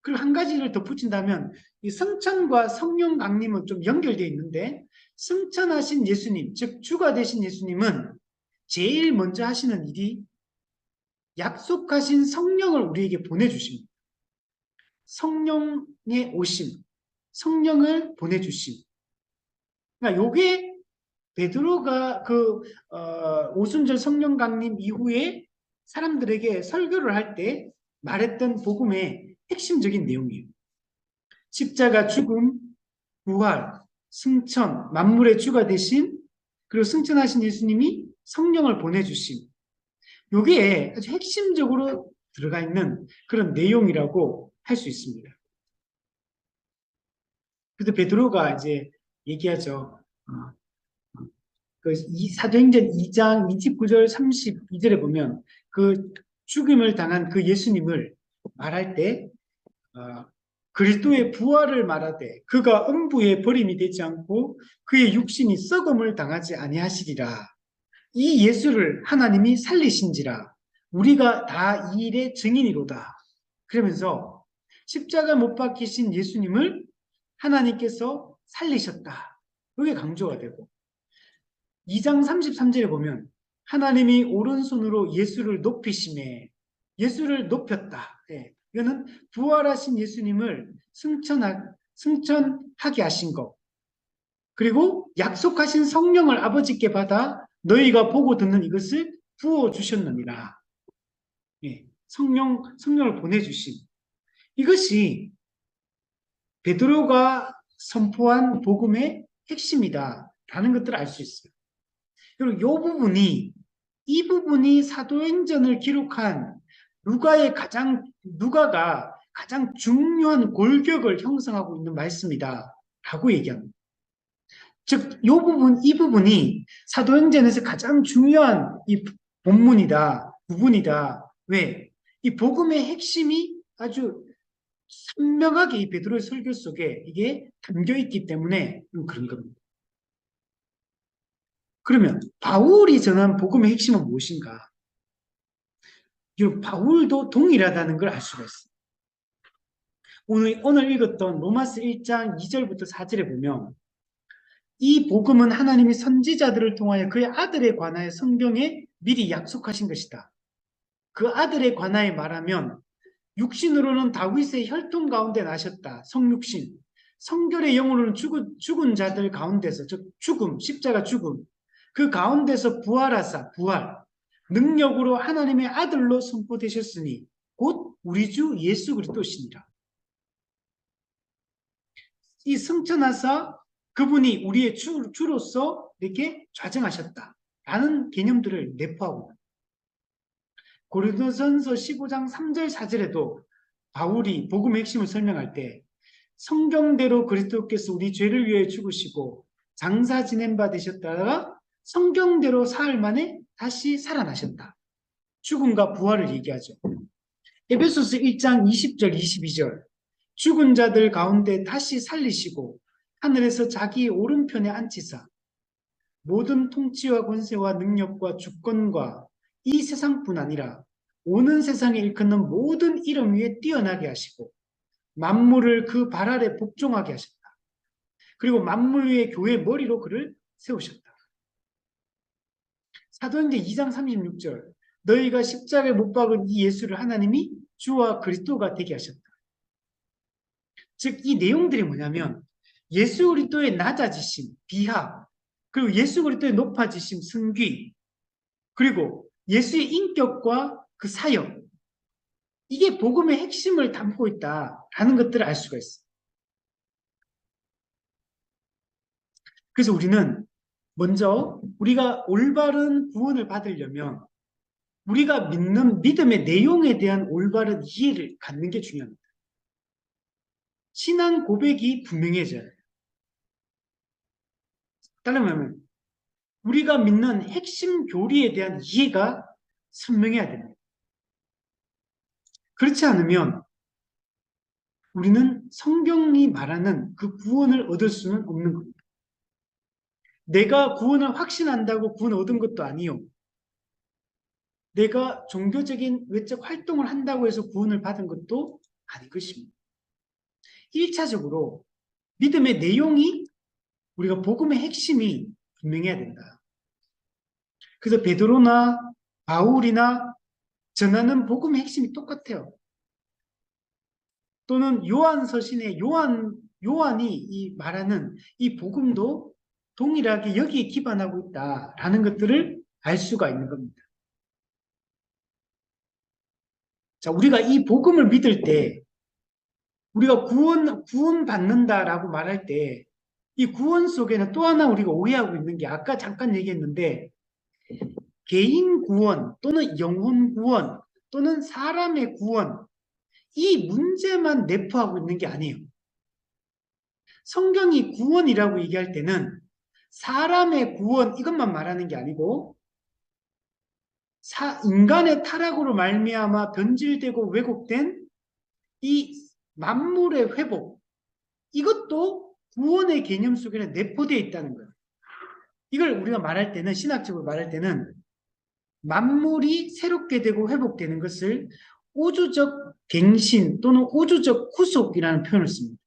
그리고 한 가지를 덧붙인다면 이 승천과 성령 강림은 좀 연결되어 있는데 승천하신 예수님, 즉 주가 되신 예수님은 제일 먼저 하시는 일이 약속하신 성령을 우리에게 보내주십니다. 성령의 오심, 성령을 보내주심. 그러니까 요게 베드로가 오순절 성령 강림 이후에 사람들에게 설교를 할 때 말했던 복음의 핵심적인 내용이에요. 십자가 죽음, 부활, 승천, 만물의 주가 되신 그리고 승천하신 예수님이 성령을 보내주심. 요게 아주 핵심적으로 들어가 있는 그런 내용이라고 할 수 있습니다. 그래서 베드로가 이제 얘기하죠. 그 사도행전 2장 29절 32절에 보면 그 죽임을 당한 그 예수님을 말할 때 그리스도의 부활을 말하되 그가 음부에 버림이 되지 않고 그의 육신이 썩음을 당하지 아니하시리라. 이 예수를 하나님이 살리신지라 우리가 다 이 일의 증인이로다. 그러면서 십자가 못 박히신 예수님을 하나님께서 살리셨다. 그게 강조가 되고 2장 33절에 보면 하나님이 오른손으로 예수를 높이심에 예수를 높였다. 네. 이거는 부활하신 예수님을 승천하게 하신 것. 그리고 약속하신 성령을 아버지께 받아 너희가 보고 듣는 이것을 부어주셨느니라. 네. 성령을 보내주신. 이것이 베드로가 선포한 복음의 핵심이다. 라는 것들을 알 수 있어요. 그리고 이 부분이 사도행전을 기록한 누가가 가장 중요한 골격을 형성하고 있는 말씀이다. 라고 얘기합니다. 즉, 이 부분이 사도행전에서 가장 중요한 이 부분이다. 왜? 이 복음의 핵심이 아주 선명하게 이 베드로의 설교 속에 이게 담겨 있기 때문에 그런 겁니다. 그러면 바울이 전한 복음의 핵심은 무엇인가? 바울도 동일하다는 걸 알 수가 있습니다. 오늘 읽었던 로마서 1장 2절부터 4절에 보면 이 복음은 하나님이 선지자들을 통하여 그의 아들에 관하여 성경에 미리 약속하신 것이다. 그 아들에 관하여 말하면 육신으로는 다윗의 혈통 가운데 나셨다. 성육신. 성결의 영으로는 죽은 자들 가운데서, 즉 죽음, 십자가 죽음. 그 가운데서 부활하사, 부활. 능력으로 하나님의 아들로 선포되셨으니 곧 우리 주 예수 그리스도시니라. 이 승천하사 그분이 우리의 주로서 이렇게 좌정하셨다. 라는 개념들을 내포하고 고린도전서 15장 3절 4절에도 바울이 복음의 핵심을 설명할 때 성경대로 그리스도께서 우리 죄를 위해 죽으시고 장사 지낸 바 되셨다가 성경대로 사흘 만에 다시 살아나셨다. 죽음과 부활을 얘기하죠. 에베소서 1장 20절 22절 죽은 자들 가운데 다시 살리시고 하늘에서 자기 오른편에 앉히사 모든 통치와 권세와 능력과 주권과 이 세상뿐 아니라 오는 세상에 일컫는 모든 이름 위에 뛰어나게 하시고 만물을 그 발 아래 복종하게 하셨다. 그리고 만물 위에 교회의 머리로 그를 세우셨다. 사도행전 2장 36절 너희가 십자가에 못 박은 이 예수를 하나님이 주와 그리스도가 되게 하셨다. 즉 이 내용들이 뭐냐면 예수 그리스도의 낮아지심, 비하, 그리고 예수 그리스도의 높아지심, 승귀, 그리고 예수의 인격과 그 사역, 이게 복음의 핵심을 담고 있다라는 것들을 알 수가 있어요. 그래서 우리는 먼저 우리가 올바른 구원을 받으려면 우리가 믿는 믿음의 내용에 대한 올바른 이해를 갖는 게 중요합니다. 신앙 고백이 분명해져야 돼요. 다른 말하면 우리가 믿는 핵심 교리에 대한 이해가 선명해야 됩니다. 그렇지 않으면 우리는 성경이 말하는 그 구원을 얻을 수는 없는 겁니다. 내가 구원을 확신한다고 구원을 얻은 것도 아니요. 내가 종교적인 외적 활동을 한다고 해서 구원을 받은 것도 아닐 것입니다. 1차적으로 믿음의 내용이 우리가 복음의 핵심이 분명해야 된다. 그래서 베드로나 바울이나 전하는 복음의 핵심이 똑같아요. 또는 요한 서신의 요한이 이 말하는 이 복음도 동일하게 여기에 기반하고 있다라는 것들을 알 수가 있는 겁니다. 자, 우리가 이 복음을 믿을 때 우리가 구원 받는다라고 말할 때 이 구원 속에는 또 하나 우리가 오해하고 있는 게 아까 잠깐 얘기했는데 개인 구원 또는 영혼 구원 또는 사람의 구원 이 문제만 내포하고 있는 게 아니에요. 성경이 구원이라고 얘기할 때는 사람의 구원 이것만 말하는 게 아니고 인간의 타락으로 말미암아 변질되고 왜곡된 이 만물의 회복 이것도 구원의 개념 속에는 내포되어 있다는 거예요. 이걸 우리가 말할 때는 신학적으로 말할 때는 만물이 새롭게 되고 회복되는 것을 우주적 갱신 또는 우주적 구속이라는 표현을 씁니다.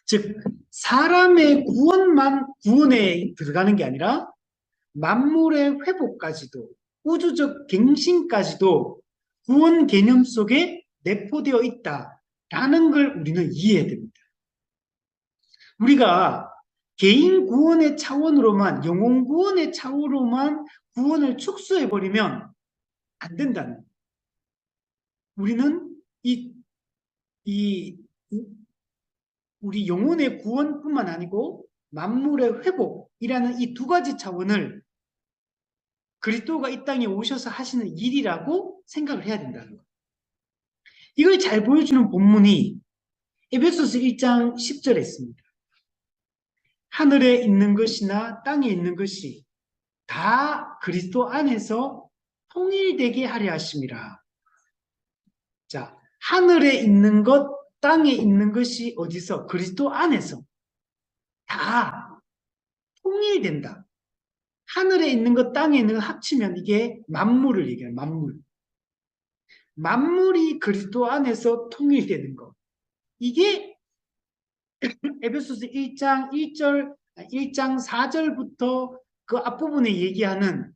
즉 사람의 구원에 들어가는 게 아니라 만물의 회복까지도 우주적 갱신까지도 구원 개념 속에 내포되어 있다라는 걸 우리는 이해해야 됩니다. 우리가 개인 구원의 차원으로만 영혼 구원의 차원으로만 구원을 축소해버리면 안 된다는 거예요. 우리는 우리 영혼의 구원뿐만 아니고 만물의 회복이라는 이 두 가지 차원을 그리스도가 이 땅에 오셔서 하시는 일이라고 생각을 해야 된다는 거예요. 이걸 잘 보여주는 본문이 에베소서 1장 10절에 있습니다. 하늘에 있는 것이나 땅에 있는 것이 다 그리스도 안에서 통일되게 하려 하심이라. 자, 하늘에 있는 것, 땅에 있는 것이 어디서? 그리스도 안에서 다 통일된다. 하늘에 있는 것, 땅에 있는 것 합치면 이게 만물을 얘기해요. 만물. 만물이 그리스도 안에서 통일되는 것. 이게 에베소서 1장 1절, 1장 4절부터 그 앞부분에 얘기하는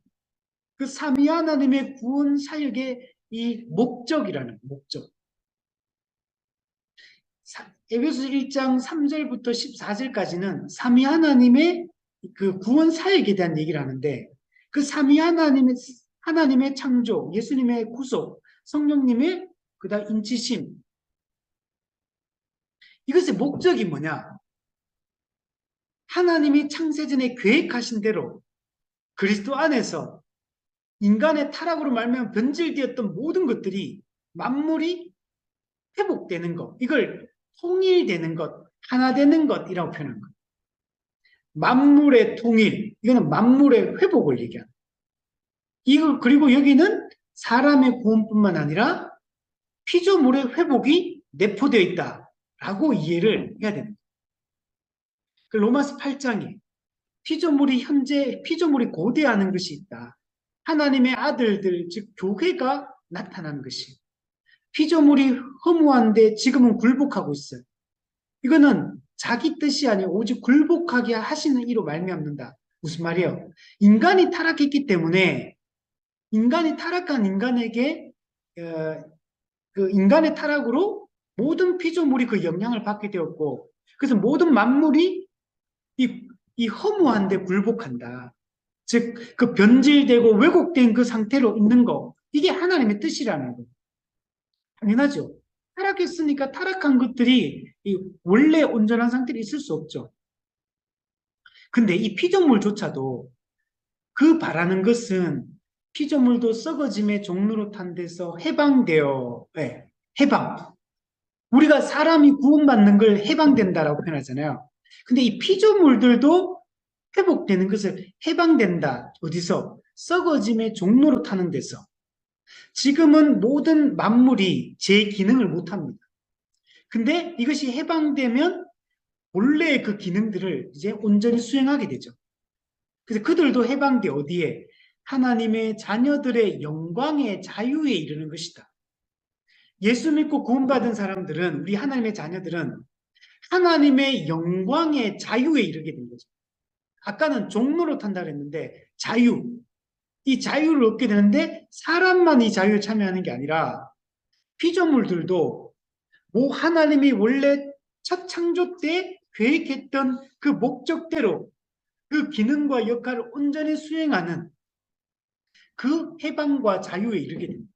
그 삼위 하나님의 구원 사역의 이 목적이라는 목적. 에베소서 1장 3절부터 14절까지는 삼위 하나님의 그 구원 사역에 대한 얘기를 하는데 그 삼위 하나님의 창조, 예수님의 구속, 성령님의 그다음 인치심 이것의 목적이 뭐냐? 하나님이 창세전에 계획하신 대로 그리스도 안에서 인간의 타락으로 말미암아 변질되었던 모든 것들이 만물이 회복되는 것, 이걸 통일되는 것, 하나 되는 것이라고 표현한 것. 만물의 통일, 이거는 만물의 회복을 얘기합니다. 이거 그리고 여기는 사람의 구원뿐만 아니라 피조물의 회복이 내포되어 있다라고 이해를 해야 됩니다. 그 로마서 8장에 피조물이 고대하는 것이 있다. 하나님의 아들들, 즉 교회가 나타나는 것이. 피조물이 허무한데 지금은 굴복하고 있어요. 이거는 자기 뜻이 아니고 오직 굴복하게 하시는 이로 말미암는다. 무슨 말이에요? 인간이 타락했기 때문에 인간이 타락한 인간에게 그 인간의 타락으로 모든 피조물이 그 영향을 받게 되었고 그래서 모든 만물이 이 허무한데 굴복한다. 즉, 그 변질되고 왜곡된 그 상태로 있는 거. 이게 하나님의 뜻이라는 거. 당연하죠. 타락했으니까 타락한 것들이 원래 온전한 상태로 있을 수 없죠. 근데 이 피조물조차도 그 바라는 것은 피조물도 썩어짐의 종로로 탄 데서 해방되어, 네, 해방. 우리가 사람이 구원받는 걸 해방된다라고 표현하잖아요. 근데 이 피조물들도 회복되는 것을 해방된다. 어디서? 썩어짐의 종로로 타는 데서. 지금은 모든 만물이 제 기능을 못합니다. 근데 이것이 해방되면 본래의 그 기능들을 이제 온전히 수행하게 되죠. 그래서 그들도 해방돼 어디에? 하나님의 자녀들의 영광의 자유에 이르는 것이다. 예수 믿고 구원받은 사람들은, 우리 하나님의 자녀들은 하나님의 영광의 자유에 이르게 된 거죠. 아까는 종로로 탄다 그랬는데 자유, 이 자유를 얻게 되는데 사람만 이 자유에 참여하는 게 아니라 피조물들도 뭐 하나님이 원래 첫 창조 때 계획했던 그 목적대로 그 기능과 역할을 온전히 수행하는 그 해방과 자유에 이르게 됩니다.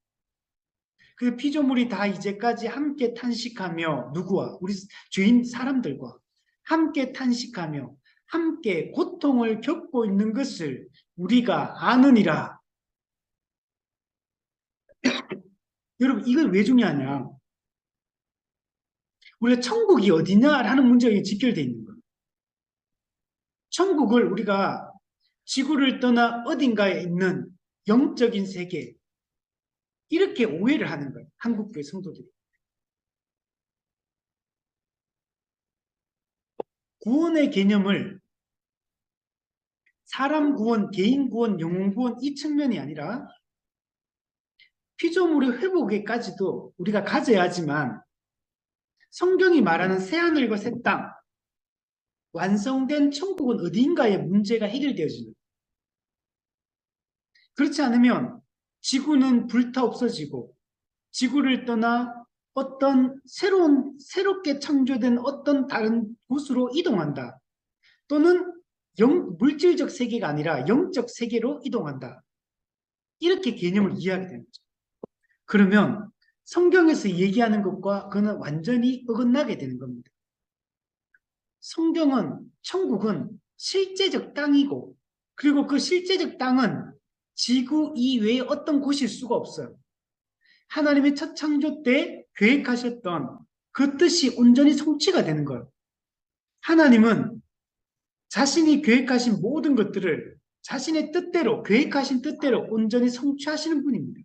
그 피조물이 다 이제까지 함께 탄식하며 누구와? 우리 죄인 사람들과 함께 탄식하며 함께 고통을 겪고 있는 것을 우리가 아느니라. 여러분 이건 왜 중요하냐? 우리가 천국이 어디냐라는 문제가 직결되어 있는 거예요. 천국을 우리가 지구를 떠나 어딘가에 있는 영적인 세계 이렇게 오해를 하는 거예요. 한국교회 성도들이. 구원의 개념을 사람 구원, 개인 구원, 영혼 구원 이 측면이 아니라 피조물의 회복에까지도 우리가 가져야 하지만 성경이 말하는 새하늘과 새 땅, 완성된 천국은 어딘가에 문제가 해결되어지는 거예요. 그렇지 않으면 지구는 불타 없어지고 지구를 떠나 어떤 새롭게 창조된 어떤 다른 곳으로 이동한다. 또는 물질적 세계가 아니라 영적 세계로 이동한다. 이렇게 개념을 이해하게 되는 거죠. 그러면 성경에서 얘기하는 것과 그는 완전히 어긋나게 되는 겁니다. 성경은, 천국은 실제적 땅이고, 그리고 그 실제적 땅은 지구 이외의 어떤 곳일 수가 없어요. 하나님의 첫 창조 때 계획하셨던 그 뜻이 온전히 성취가 되는 거예요. 하나님은 자신이 계획하신 모든 것들을 자신의 뜻대로, 계획하신 뜻대로 온전히 성취하시는 분입니다.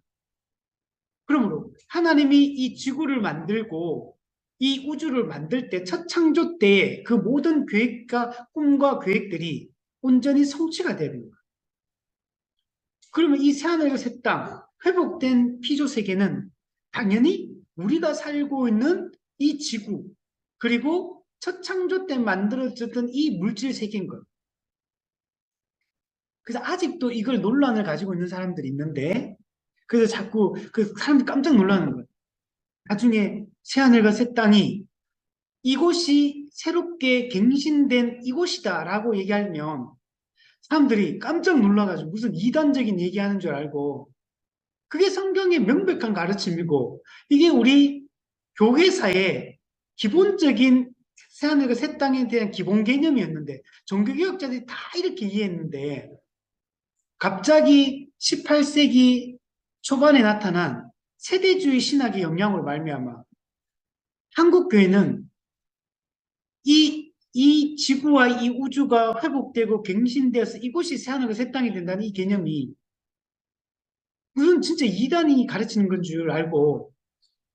그러므로 하나님이 이 지구를 만들고 이 우주를 만들 때 첫 창조 때의 그 모든 계획과 꿈과 계획들이 온전히 성취가 되는 거예요. 그러면 이 새하늘과 새 땅, 회복된 피조 세계는 당연히 우리가 살고 있는 이 지구, 그리고 첫 창조 때 만들어졌던 이 물질 세계인 거예요. 그래서 아직도 이걸 논란을 가지고 있는 사람들이 있는데, 그래서 자꾸 그 사람들이 깜짝 놀라는 거예요. 나중에 새하늘과 새 땅이 이곳이 새롭게 갱신된 이곳이다라고 얘기하면 사람들이 깜짝 놀라가지고 무슨 이단적인 얘기하는 줄 알고, 그게 성경의 명백한 가르침이고 이게 우리 교회사의 기본적인 새하늘과 새 땅에 대한 기본 개념이었는데 종교개혁자들이 다 이렇게 이해했는데 갑자기 18세기 초반에 나타난 세대주의 신학의 영향으로 말미암아 한국 교회는 이 지구와 이 우주가 회복되고 갱신되어서 이곳이 새하늘과 새 땅이 된다는 이 개념이 무슨 진짜 이단이 가르치는 건 줄 알고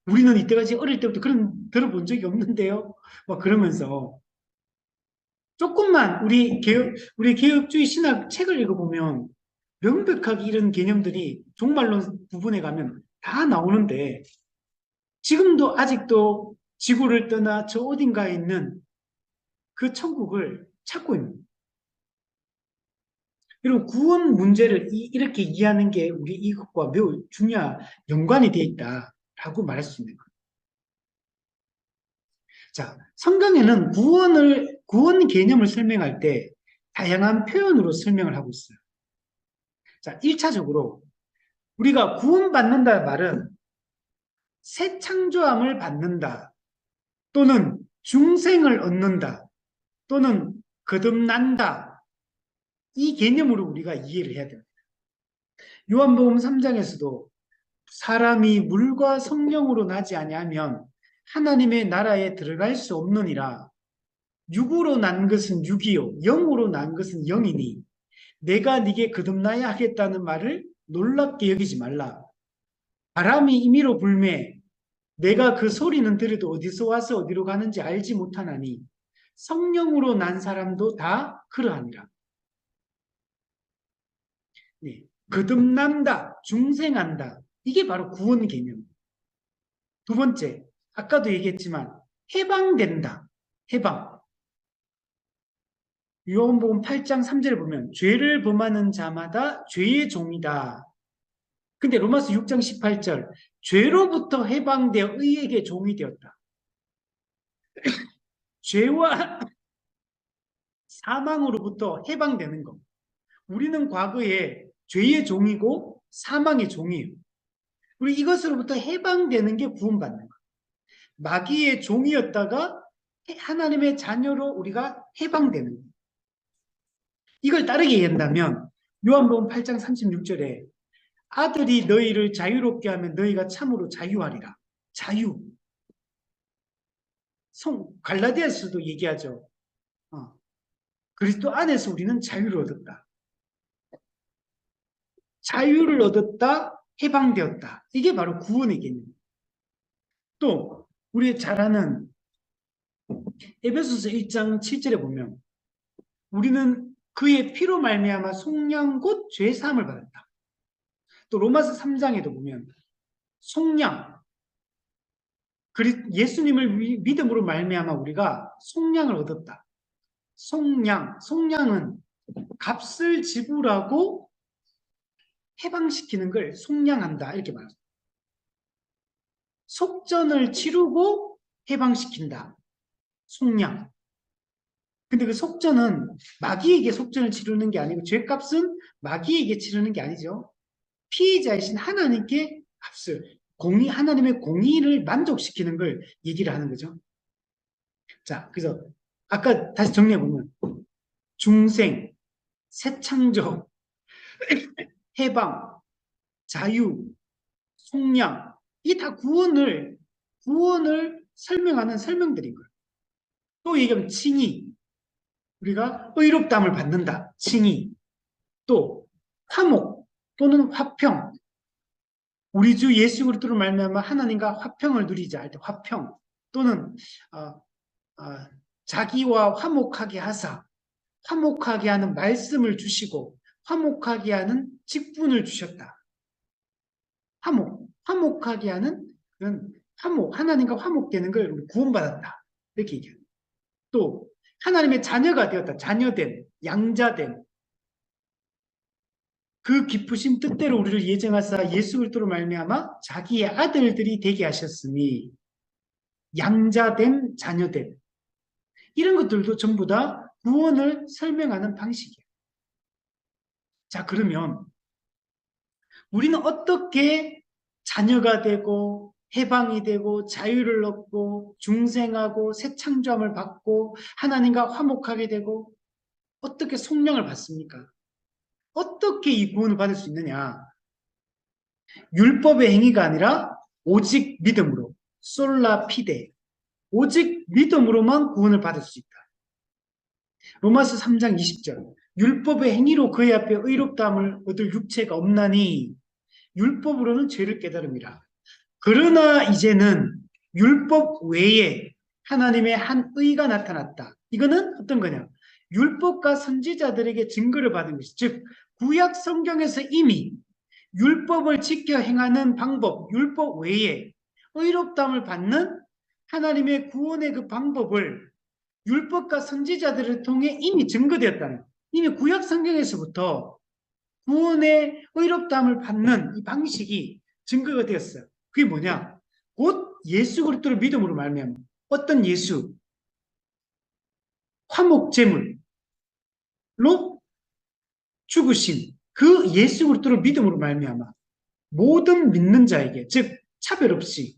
우리는 이때까지 어릴 때부터 그런 들어본 적이 없는데요. 막 그러면서 조금만 우리 개혁주의 신학 책을 읽어보면 명백하게 이런 개념들이 종말론 부분에 가면 다 나오는데 지금도 아직도 지구를 떠나 저 어딘가에 있는 그 천국을 찾고 있는 거예요. 그리고 구원 문제를 이렇게 이해하는 게 우리 이것과 매우 중요한 연관이 되어 있다라고 말할 수 있는 거예요. 자, 성경에는 구원 개념을 설명할 때 다양한 표현으로 설명을 하고 있어요. 자, 1차적으로 우리가 구원받는다 말은 새 창조함을 받는다, 또는 중생을 얻는다, 또는 거듭난다. 이 개념으로 우리가 이해를 해야 됩니다. 요한복음 3장에서도 사람이 물과 성령으로 나지 아니하면 하나님의 나라에 들어갈 수 없느니라. 육으로 난 것은 육이요 영으로 난 것은 영이니 내가 네게 거듭나야 하겠다는 말을 놀랍게 여기지 말라. 바람이 임의로 불매 내가 그 소리는 들어도 어디서 와서 어디로 가는지 알지 못하나니 성령으로 난 사람도 다 그러하니라. 네. 거듭난다, 중생한다. 이게 바로 구원 개념입니다. 두 번째, 아까도 얘기했지만 해방된다. 해방. 요한복음 8장 3절에 보면 죄를 범하는 자마다 죄의 종이다. 근데 로마서 6장 18절 죄로부터 해방되어 의에게 종이 되었다. 죄와 사망으로부터 해방되는 것. 우리는 과거에 죄의 종이고 사망의 종이에요. 우리 이것으로부터 해방되는 게 구원받는 것. 마귀의 종이었다가 하나님의 자녀로 우리가 해방되는 것. 이걸 다르게 얘기한다면 요한복음 8장 36절에 아들이 너희를 자유롭게 하면 너희가 참으로 자유하리라. 자유. 갈라디아서도 얘기하죠. 그리스도 안에서 우리는 자유를 얻었다. 자유를 얻었다, 해방되었다. 이게 바로 구원의 개념입니다. 또 우리 잘 아는 에베소서 1장 7절에 보면 우리는 그의 피로 말미암아 속량 곧 죄사함을 받았다. 또 로마서 3장에도 보면 속량, 예수님을 믿음으로 말미암아 우리가 속량을 얻었다. 속량은 값을 지불하고 해방시키는 걸 속량한다 이렇게 말합니다. 속전을 치르고 해방시킨다. 속량. 근데 그 속전은 마귀에게 속전을 치르는 게 아니고 죄값은 마귀에게 치르는 게 아니죠. 피해자이신 하나님께 값을 하나님의 공의를 만족시키는 걸 얘기를 하는 거죠. 자, 그래서 아까 다시 정리해 보면 중생, 새 창조, 해방, 자유, 속량 이게 다 구원을 설명하는 설명들인 거예요. 또 얘기하면 칭의, 우리가 의롭다함을 받는다. 칭의, 또 화목 또는 화평, 우리 주 예수 그리스도로 말미암아 하나님과 화평을 누리자 할 때 화평 또는 어, 어, 자기와 화목하게 하사 화목하게 하는 말씀을 주시고 화목하게 하는 직분을 주셨다. 화목하게 하는 그런 하나님과 화목되는 걸 우리 구원받았다. 이렇게 얘기합니다. 또 하나님의 자녀가 되었다. 자녀됨, 양자됨. 그 기쁘신 뜻대로 우리를 예정하사 예수 그리스도로 말미암아 자기의 아들들이 되게 하셨으니 양자됨, 자녀됨. 이런 것들도 전부 다 구원을 설명하는 방식이에요. 자, 그러면 우리는 어떻게 자녀가 되고 해방이 되고 자유를 얻고 중생하고 새 창조함을 받고 하나님과 화목하게 되고 어떻게 속량을 받습니까? 어떻게 이 구원을 받을 수 있느냐? 율법의 행위가 아니라 오직 믿음으로 솔라 피데 오직 믿음으로만 구원을 받을 수 있다. 로마서 3장 20절 율법의 행위로 그의 앞에 의롭다함을 얻을 육체가 없나니 율법으로는 죄를 깨달음이라. 그러나 이제는 율법 외에 하나님의 한 의가 나타났다. 이거는 어떤 거냐? 율법과 선지자들에게 증거를 받은 것이 즉 구약 성경에서 이미 율법을 지켜 행하는 방법, 율법 외에 의롭다함을 받는 하나님의 구원의 그 방법을 율법과 선지자들을 통해 이미 증거되었다는 거예요. 이미 구약 성경에서부터 구원의 의롭다함을 받는 이 방식이 증거가 되었어요. 그게 뭐냐? 곧 예수 그리스도를 믿음으로 말미암아 어떤 예수 화목제물로 죽으신 그 예수 그리스도를 믿음으로 말미암아 모든 믿는 자에게 즉 차별 없이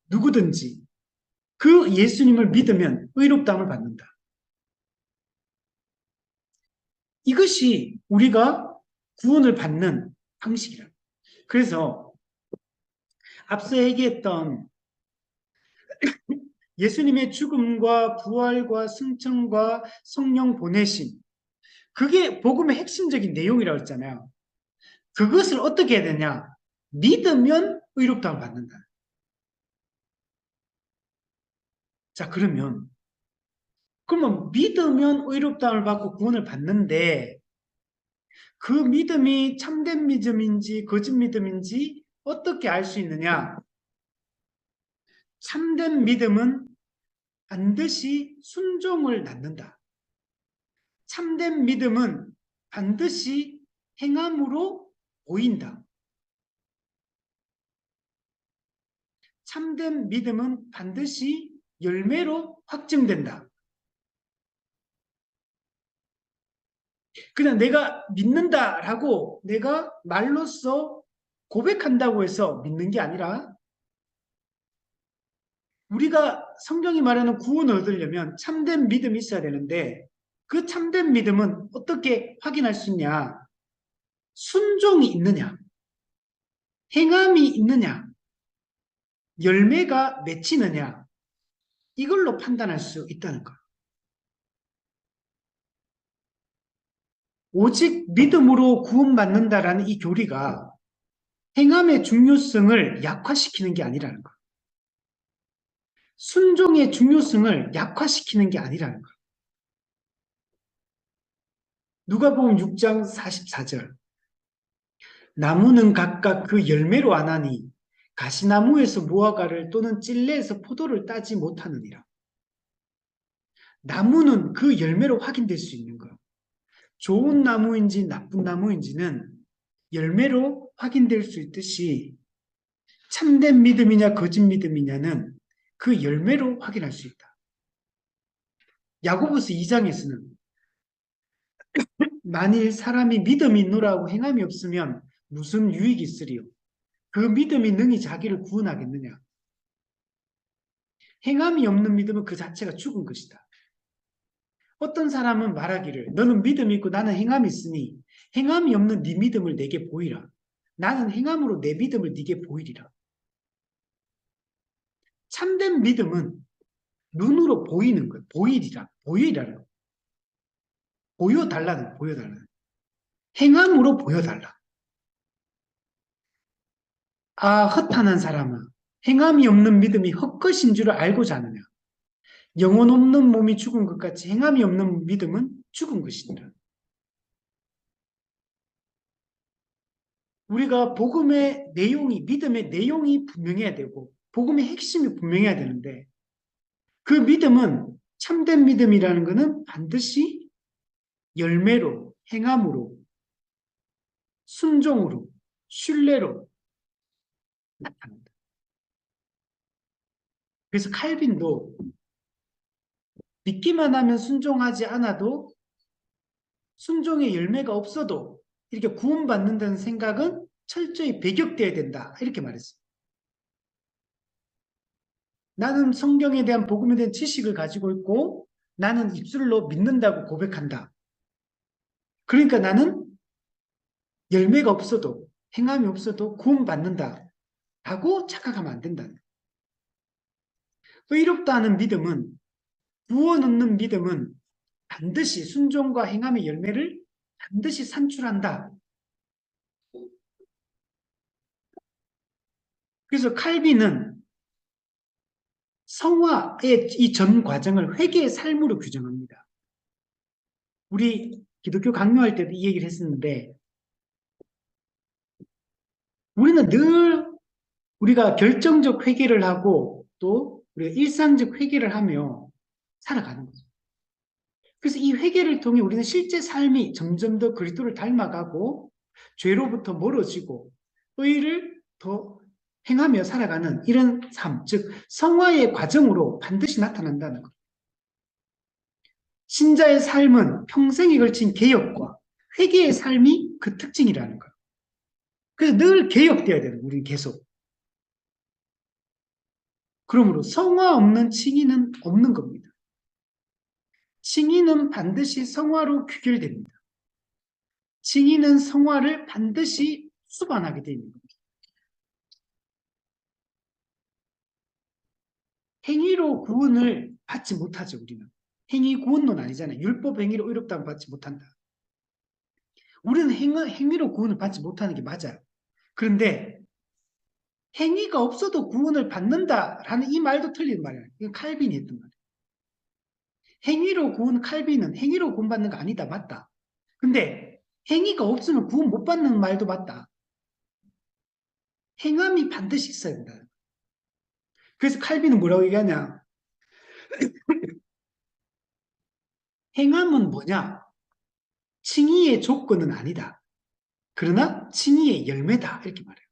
누구든지 그 예수님을 믿으면 의롭다함을 받는다. 이것이 우리가 구원을 받는 방식이라. 그래서 앞서 얘기했던 예수님의 죽음과 부활과 승천과 성령 보내심 그게 복음의 핵심적인 내용이라고 했잖아요. 그것을 어떻게 해야 되냐? 믿으면 의롭다함을 받는다. 자, 그러면 믿으면 의롭다함을 받고 구원을 받는데 그 믿음이 참된 믿음인지 거짓 믿음인지 어떻게 알 수 있느냐? 참된 믿음은 반드시 순종을 낳는다. 참된 믿음은 반드시 행함으로 보인다. 참된 믿음은 반드시 열매로 확증된다. 그냥 내가 믿는다라고 내가 말로써 고백한다고 해서 믿는 게 아니라 우리가 성경이 말하는 구원을 얻으려면 참된 믿음이 있어야 되는데 그 참된 믿음은 어떻게 확인할 수 있냐? 순종이 있느냐? 행함이 있느냐? 열매가 맺히느냐? 이걸로 판단할 수 있다는 것. 오직 믿음으로 구원받는다라는 이 교리가 행함의 중요성을 약화시키는 게 아니라는 것. 순종의 중요성을 약화시키는 게 아니라는 것. 누가복음 6장 44절. 나무는 각각 그 열매로 아나니 가시나무에서 무화과를 또는 찔레에서 포도를 따지 못하느니라. 나무는 그 열매로 확인될 수 있는 것. 좋은 나무인지 나쁜 나무인지는 열매로 확인될 수 있듯이 참된 믿음이냐 거짓 믿음이냐는 그 열매로 확인할 수 있다. 야고보서 2장에서는 만일 사람이 믿음이 있노라고 행함이 없으면 무슨 유익이 있으리요? 그 믿음이 능히 자기를 구원하겠느냐? 행함이 없는 믿음은 그 자체가 죽은 것이다. 어떤 사람은 말하기를 너는 믿음이 있고 나는 행함이 있으니 행함이 없는 네 믿음을 내게 보이라. 나는 행함으로 내 믿음을 네게 보이리라. 참된 믿음은 눈으로 보이는 것, 보이라는 것. 보여달라는 행함으로 보여달라. 아, 허탄한 사람아, 행함이 없는 믿음이 헛것인 줄을 알고자 하느냐. 영혼 없는 몸이 죽은 것 같이 행함이 없는 믿음은 죽은 것이니라. 우리가 복음의 내용이, 믿음의 내용이 분명해야 되고, 복음의 핵심이 분명해야 되는데, 그 믿음은, 참된 믿음이라는 것은 반드시 열매로, 행함으로, 순종으로, 신뢰로 나타난다. 그래서 칼빈도 믿기만 하면 순종하지 않아도 순종의 열매가 없어도 이렇게 구원받는다는 생각은 철저히 배격되어야 된다. 이렇게 말했어요. 나는 성경에 대한 복음에 대한 지식을 가지고 있고 나는 입술로 믿는다고 고백한다. 그러니까 나는 열매가 없어도 행함이 없어도 구원받는다. 하고 착각하면 안 된다. 의롭다 하는 믿음은 구원 얻는 믿음은 반드시 순종과 행함의 열매를 반드시 산출한다. 그래서 칼빈은 성화의 이 전 과정을 회개의 삶으로 규정합니다. 우리 기독교 강요할 때도 이 얘기를 했었는데 우리는 늘 우리가 결정적 회개를 하고 또 우리가 일상적 회개를 하며 살아가는 거죠. 그래서 이 회개를 통해 우리는 실제 삶이 점점 더 그리스도를 닮아가고 죄로부터 멀어지고 의를 더 행하며 살아가는 이런 삶, 즉 성화의 과정으로 반드시 나타난다는 것. 신자의 삶은 평생에 걸친 개혁과 회개의 삶이 그 특징이라는 것. 그래서 늘 개혁되어야 되는 거예요, 우리는 계속. 그러므로 성화 없는 칭의는 없는 겁니다. 칭의는 반드시 성화로 귀결됩니다. 칭의는 성화를 반드시 수반하게 됩니다. 행위로 구원을 받지 못하죠, 우리는. 행위 구원론 아니잖아요. 율법 행위로 의롭다고 받지 못한다. 우리는 행위로 구원을 받지 못하는 게 맞아요. 그런데 행위가 없어도 구원을 받는다라는 이 말도 틀린 말이에요. 이건 칼빈이 했던 말이에요. 행위로 구원, 칼빈은 행위로 구원받는 거 아니다, 맞다. 근데 행위가 없으면 구원 못 받는 말도 맞다. 행함이 반드시 있어야 된다. 그래서 칼빈은 뭐라고 얘기하냐? 행함은 뭐냐? 칭의의 조건은 아니다. 그러나 칭의의 열매다. 이렇게 말해요.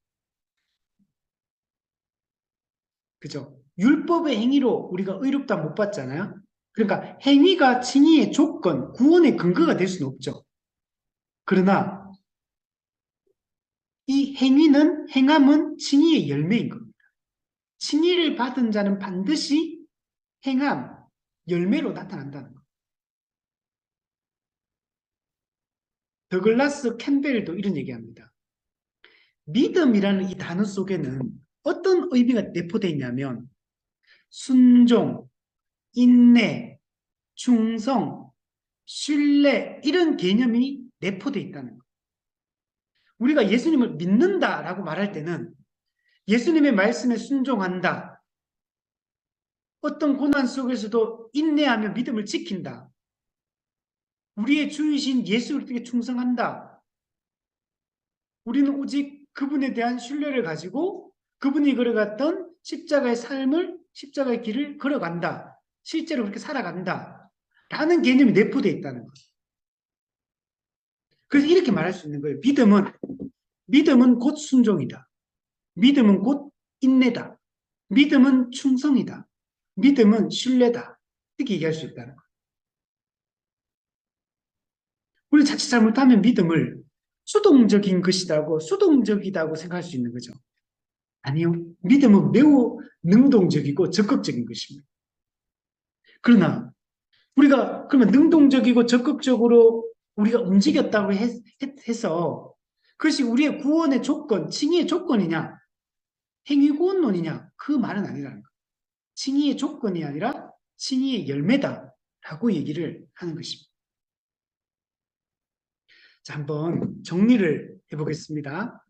그죠? 율법의 행위로 우리가 의롭다 못 받잖아요. 그러니까 행위가 칭의의 조건, 구원의 근거가 될 수는 없죠. 그러나 이 행위는 행함은 칭의의 열매인 겁니다. 칭의를 받은 자는 반드시 행함, 열매로 나타난다는 것. 더글라스 캠벨도 이런 얘기합니다. 믿음이라는 이 단어 속에는 어떤 의미가 내포되어 있냐면 순종, 인내, 충성, 신뢰 이런 개념이 내포되어 있다는 것. 우리가 예수님을 믿는다라고 말할 때는 예수님의 말씀에 순종한다. 어떤 고난 속에서도 인내하며 믿음을 지킨다. 우리의 주이신 예수 그리스도께 충성한다. 우리는 오직 그분에 대한 신뢰를 가지고 그분이 걸어갔던 십자가의 삶을, 십자가의 길을 걸어간다. 실제로 그렇게 살아간다. 라는 개념이 내포되어 있다는 것. 그래서 이렇게 말할 수 있는 거예요. 믿음은 곧 순종이다. 믿음은 곧 인내다. 믿음은 충성이다. 믿음은 신뢰다. 이렇게 얘기할 수 있다는 거예요. 우리 자칫 잘못하면 믿음을 수동적인 것이라고, 수동적이다고 생각할 수 있는 거죠. 아니요. 믿음은 매우 능동적이고 적극적인 것입니다. 그러나 우리가 그러면 능동적이고 적극적으로 우리가 움직였다고 해서 그것이 우리의 구원의 조건, 칭의의 조건이냐, 행위구원론이냐 그 말은 아니라는 거예요. 칭의의 조건이 아니라 칭의의 열매다라고 얘기를 하는 것입니다. 자, 한번 정리를 해보겠습니다.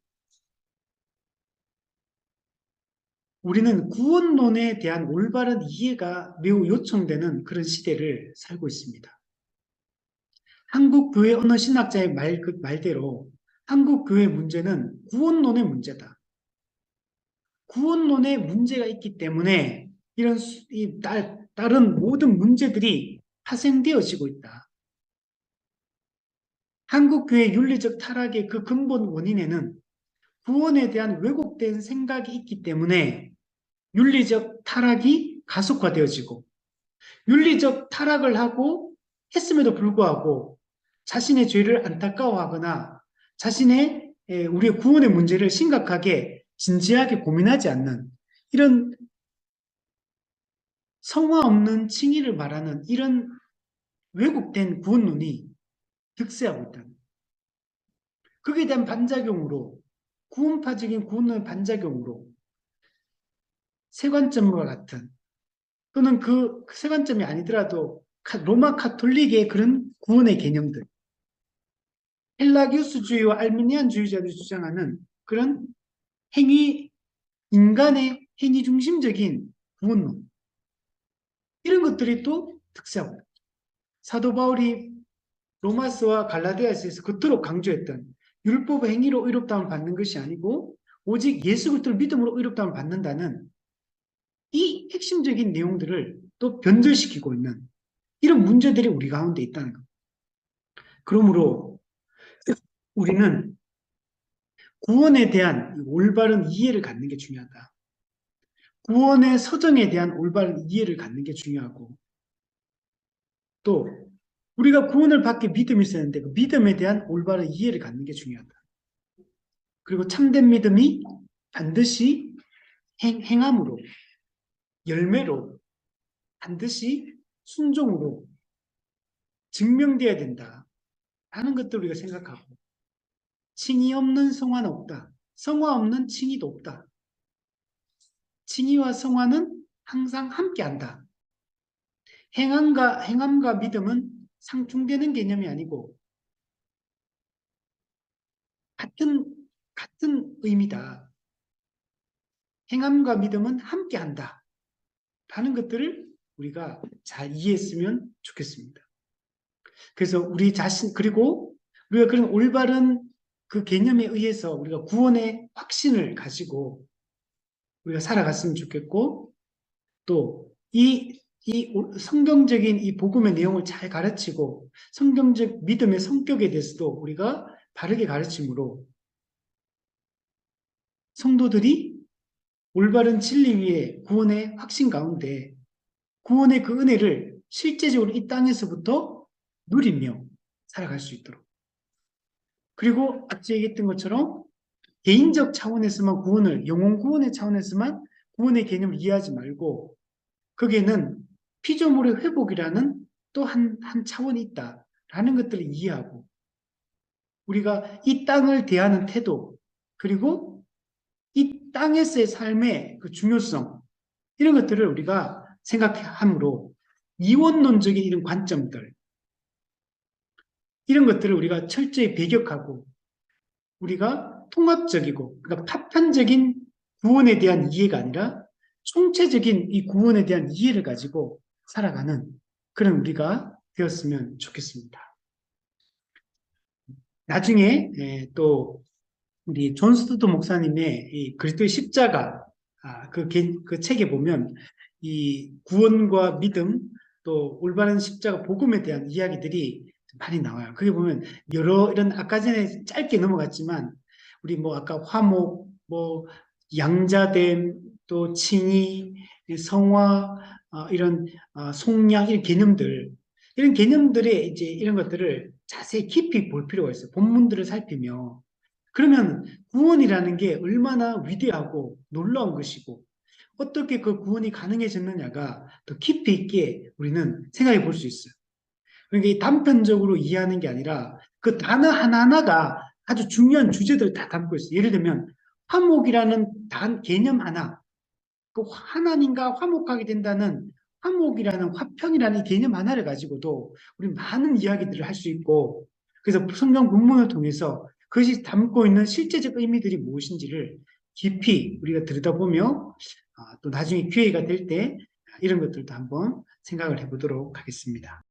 우리는 구원론에 대한 올바른 이해가 매우 요청되는 그런 시대를 살고 있습니다. 한국 교회 어느 신학자의 말대로 한국 교회 문제는 구원론의 문제다. 구원론에 문제가 있기 때문에 이런 다른 모든 문제들이 파생되어지고 있다. 한국 교회 윤리적 타락의 그 근본 원인에는 구원에 대한 왜곡된 생각이 있기 때문에 윤리적 타락이 가속화되어지고, 윤리적 타락을 하고 했음에도 불구하고 자신의 죄를 안타까워하거나 자신의 우리의 구원의 문제를 심각하게 진지하게 고민하지 않는 이런 성화 없는 칭의를 말하는 이런 왜곡된 구원론이 득세하고 있다. 거기에 대한 반작용으로, 구원파적인 구원론의 반작용으로 세관점과 같은, 또는 그 세관점이 아니더라도 로마 카톨릭의 그런 구원의 개념들, 헬라기우스주의와 알미니안주의자들이 주장하는 그런 인간의 행위 중심적인 구원론, 이런 것들이 또 득세하고 있다. 사도 바울이 로마서와 갈라디아서에서 그토록 강조했던 율법의 행위로 의롭다움을 받는 것이 아니고 오직 예수 그리스도를 믿음으로 의롭다움을 받는다는 이 핵심적인 내용들을 또 변절시키고 있는 이런 문제들이 우리 가운데 있다는 것. 그러므로 우리는 구원에 대한 올바른 이해를 갖는 게 중요하다. 구원의 서정에 대한 올바른 이해를 갖는 게 중요하고, 또 우리가 구원을 받기 믿음이 있었는데 그 믿음에 대한 올바른 이해를 갖는 게 중요하다. 그리고 참된 믿음이 반드시 행함으로, 열매로, 반드시 순종으로 증명되어야 된다 하는 것들 우리가 생각하고, 칭의 없는 성화는 없다. 성화 없는 칭의도 없다. 칭의와 성화는 항상 함께한다. 행함과 믿음은 상충되는 개념이 아니고 같은 의미다. 행함과 믿음은 함께한다. 하는 것들을 우리가 잘 이해했으면 좋겠습니다. 그래서 우리 자신, 그리고 우리가 그런 올바른 그 개념에 의해서 우리가 구원의 확신을 가지고 우리가 살아갔으면 좋겠고, 또 이 성경적인 이 복음의 내용을 잘 가르치고 성경적 믿음의 성격에 대해서도 우리가 바르게 가르침으로 성도들이 올바른 진리 위에 구원의 확신 가운데 구원의 그 은혜를 실제적으로 이 땅에서부터 누리며 살아갈 수 있도록, 그리고 앞서 얘기했던 것처럼 개인적 차원에서만 영혼 구원의 차원에서만 구원의 개념을 이해하지 말고 거기에는 피조물의 회복이라는 또 한 차원이 있다라는 것들을 이해하고, 우리가 이 땅을 대하는 태도, 그리고 이 땅에서의 삶의 그 중요성, 이런 것들을 우리가 생각함으로 이원론적인 이런 관점들, 이런 것들을 우리가 철저히 배격하고 우리가 통합적이고, 그러니까 파편적인 구원에 대한 이해가 아니라 총체적인 이 구원에 대한 이해를 가지고 살아가는 그런 우리가 되었으면 좋겠습니다. 나중에 또 우리 존 스투트 목사님의 이 그리스도의 십자가 그 책에 보면 이 구원과 믿음 또 올바른 십자가 복음에 대한 이야기들이 많이 나와요. 거기 보면 여러 이런 아까 전에 짧게 넘어갔지만 우리 뭐 아까 화목, 뭐 양자됨, 또 칭의, 성화, 이런 속량 이런 개념들, 이런 개념들의 이제 이런 것들을 자세히 깊이 볼 필요가 있어요. 본문들을 살피며. 그러면 구원이라는 게 얼마나 위대하고 놀라운 것이고 어떻게 그 구원이 가능해졌느냐가 더 깊이 있게 우리는 생각해 볼 수 있어요. 그러니까 단편적으로 이해하는 게 아니라 그 단어 하나하나가 아주 중요한 주제들을 다 담고 있어요. 예를 들면 화목이라는 개념 하나, 그 하나님과 화목하게 된다는 화목이라는 화평이라는 이 개념 하나를 가지고도 우리 많은 이야기들을 할 수 있고, 그래서 성경 본문을 통해서 그것이 담고 있는 실제적 의미들이 무엇인지를 깊이 우리가 들여다보며 또 나중에 기회가 될 때 이런 것들도 한번 생각을 해보도록 하겠습니다.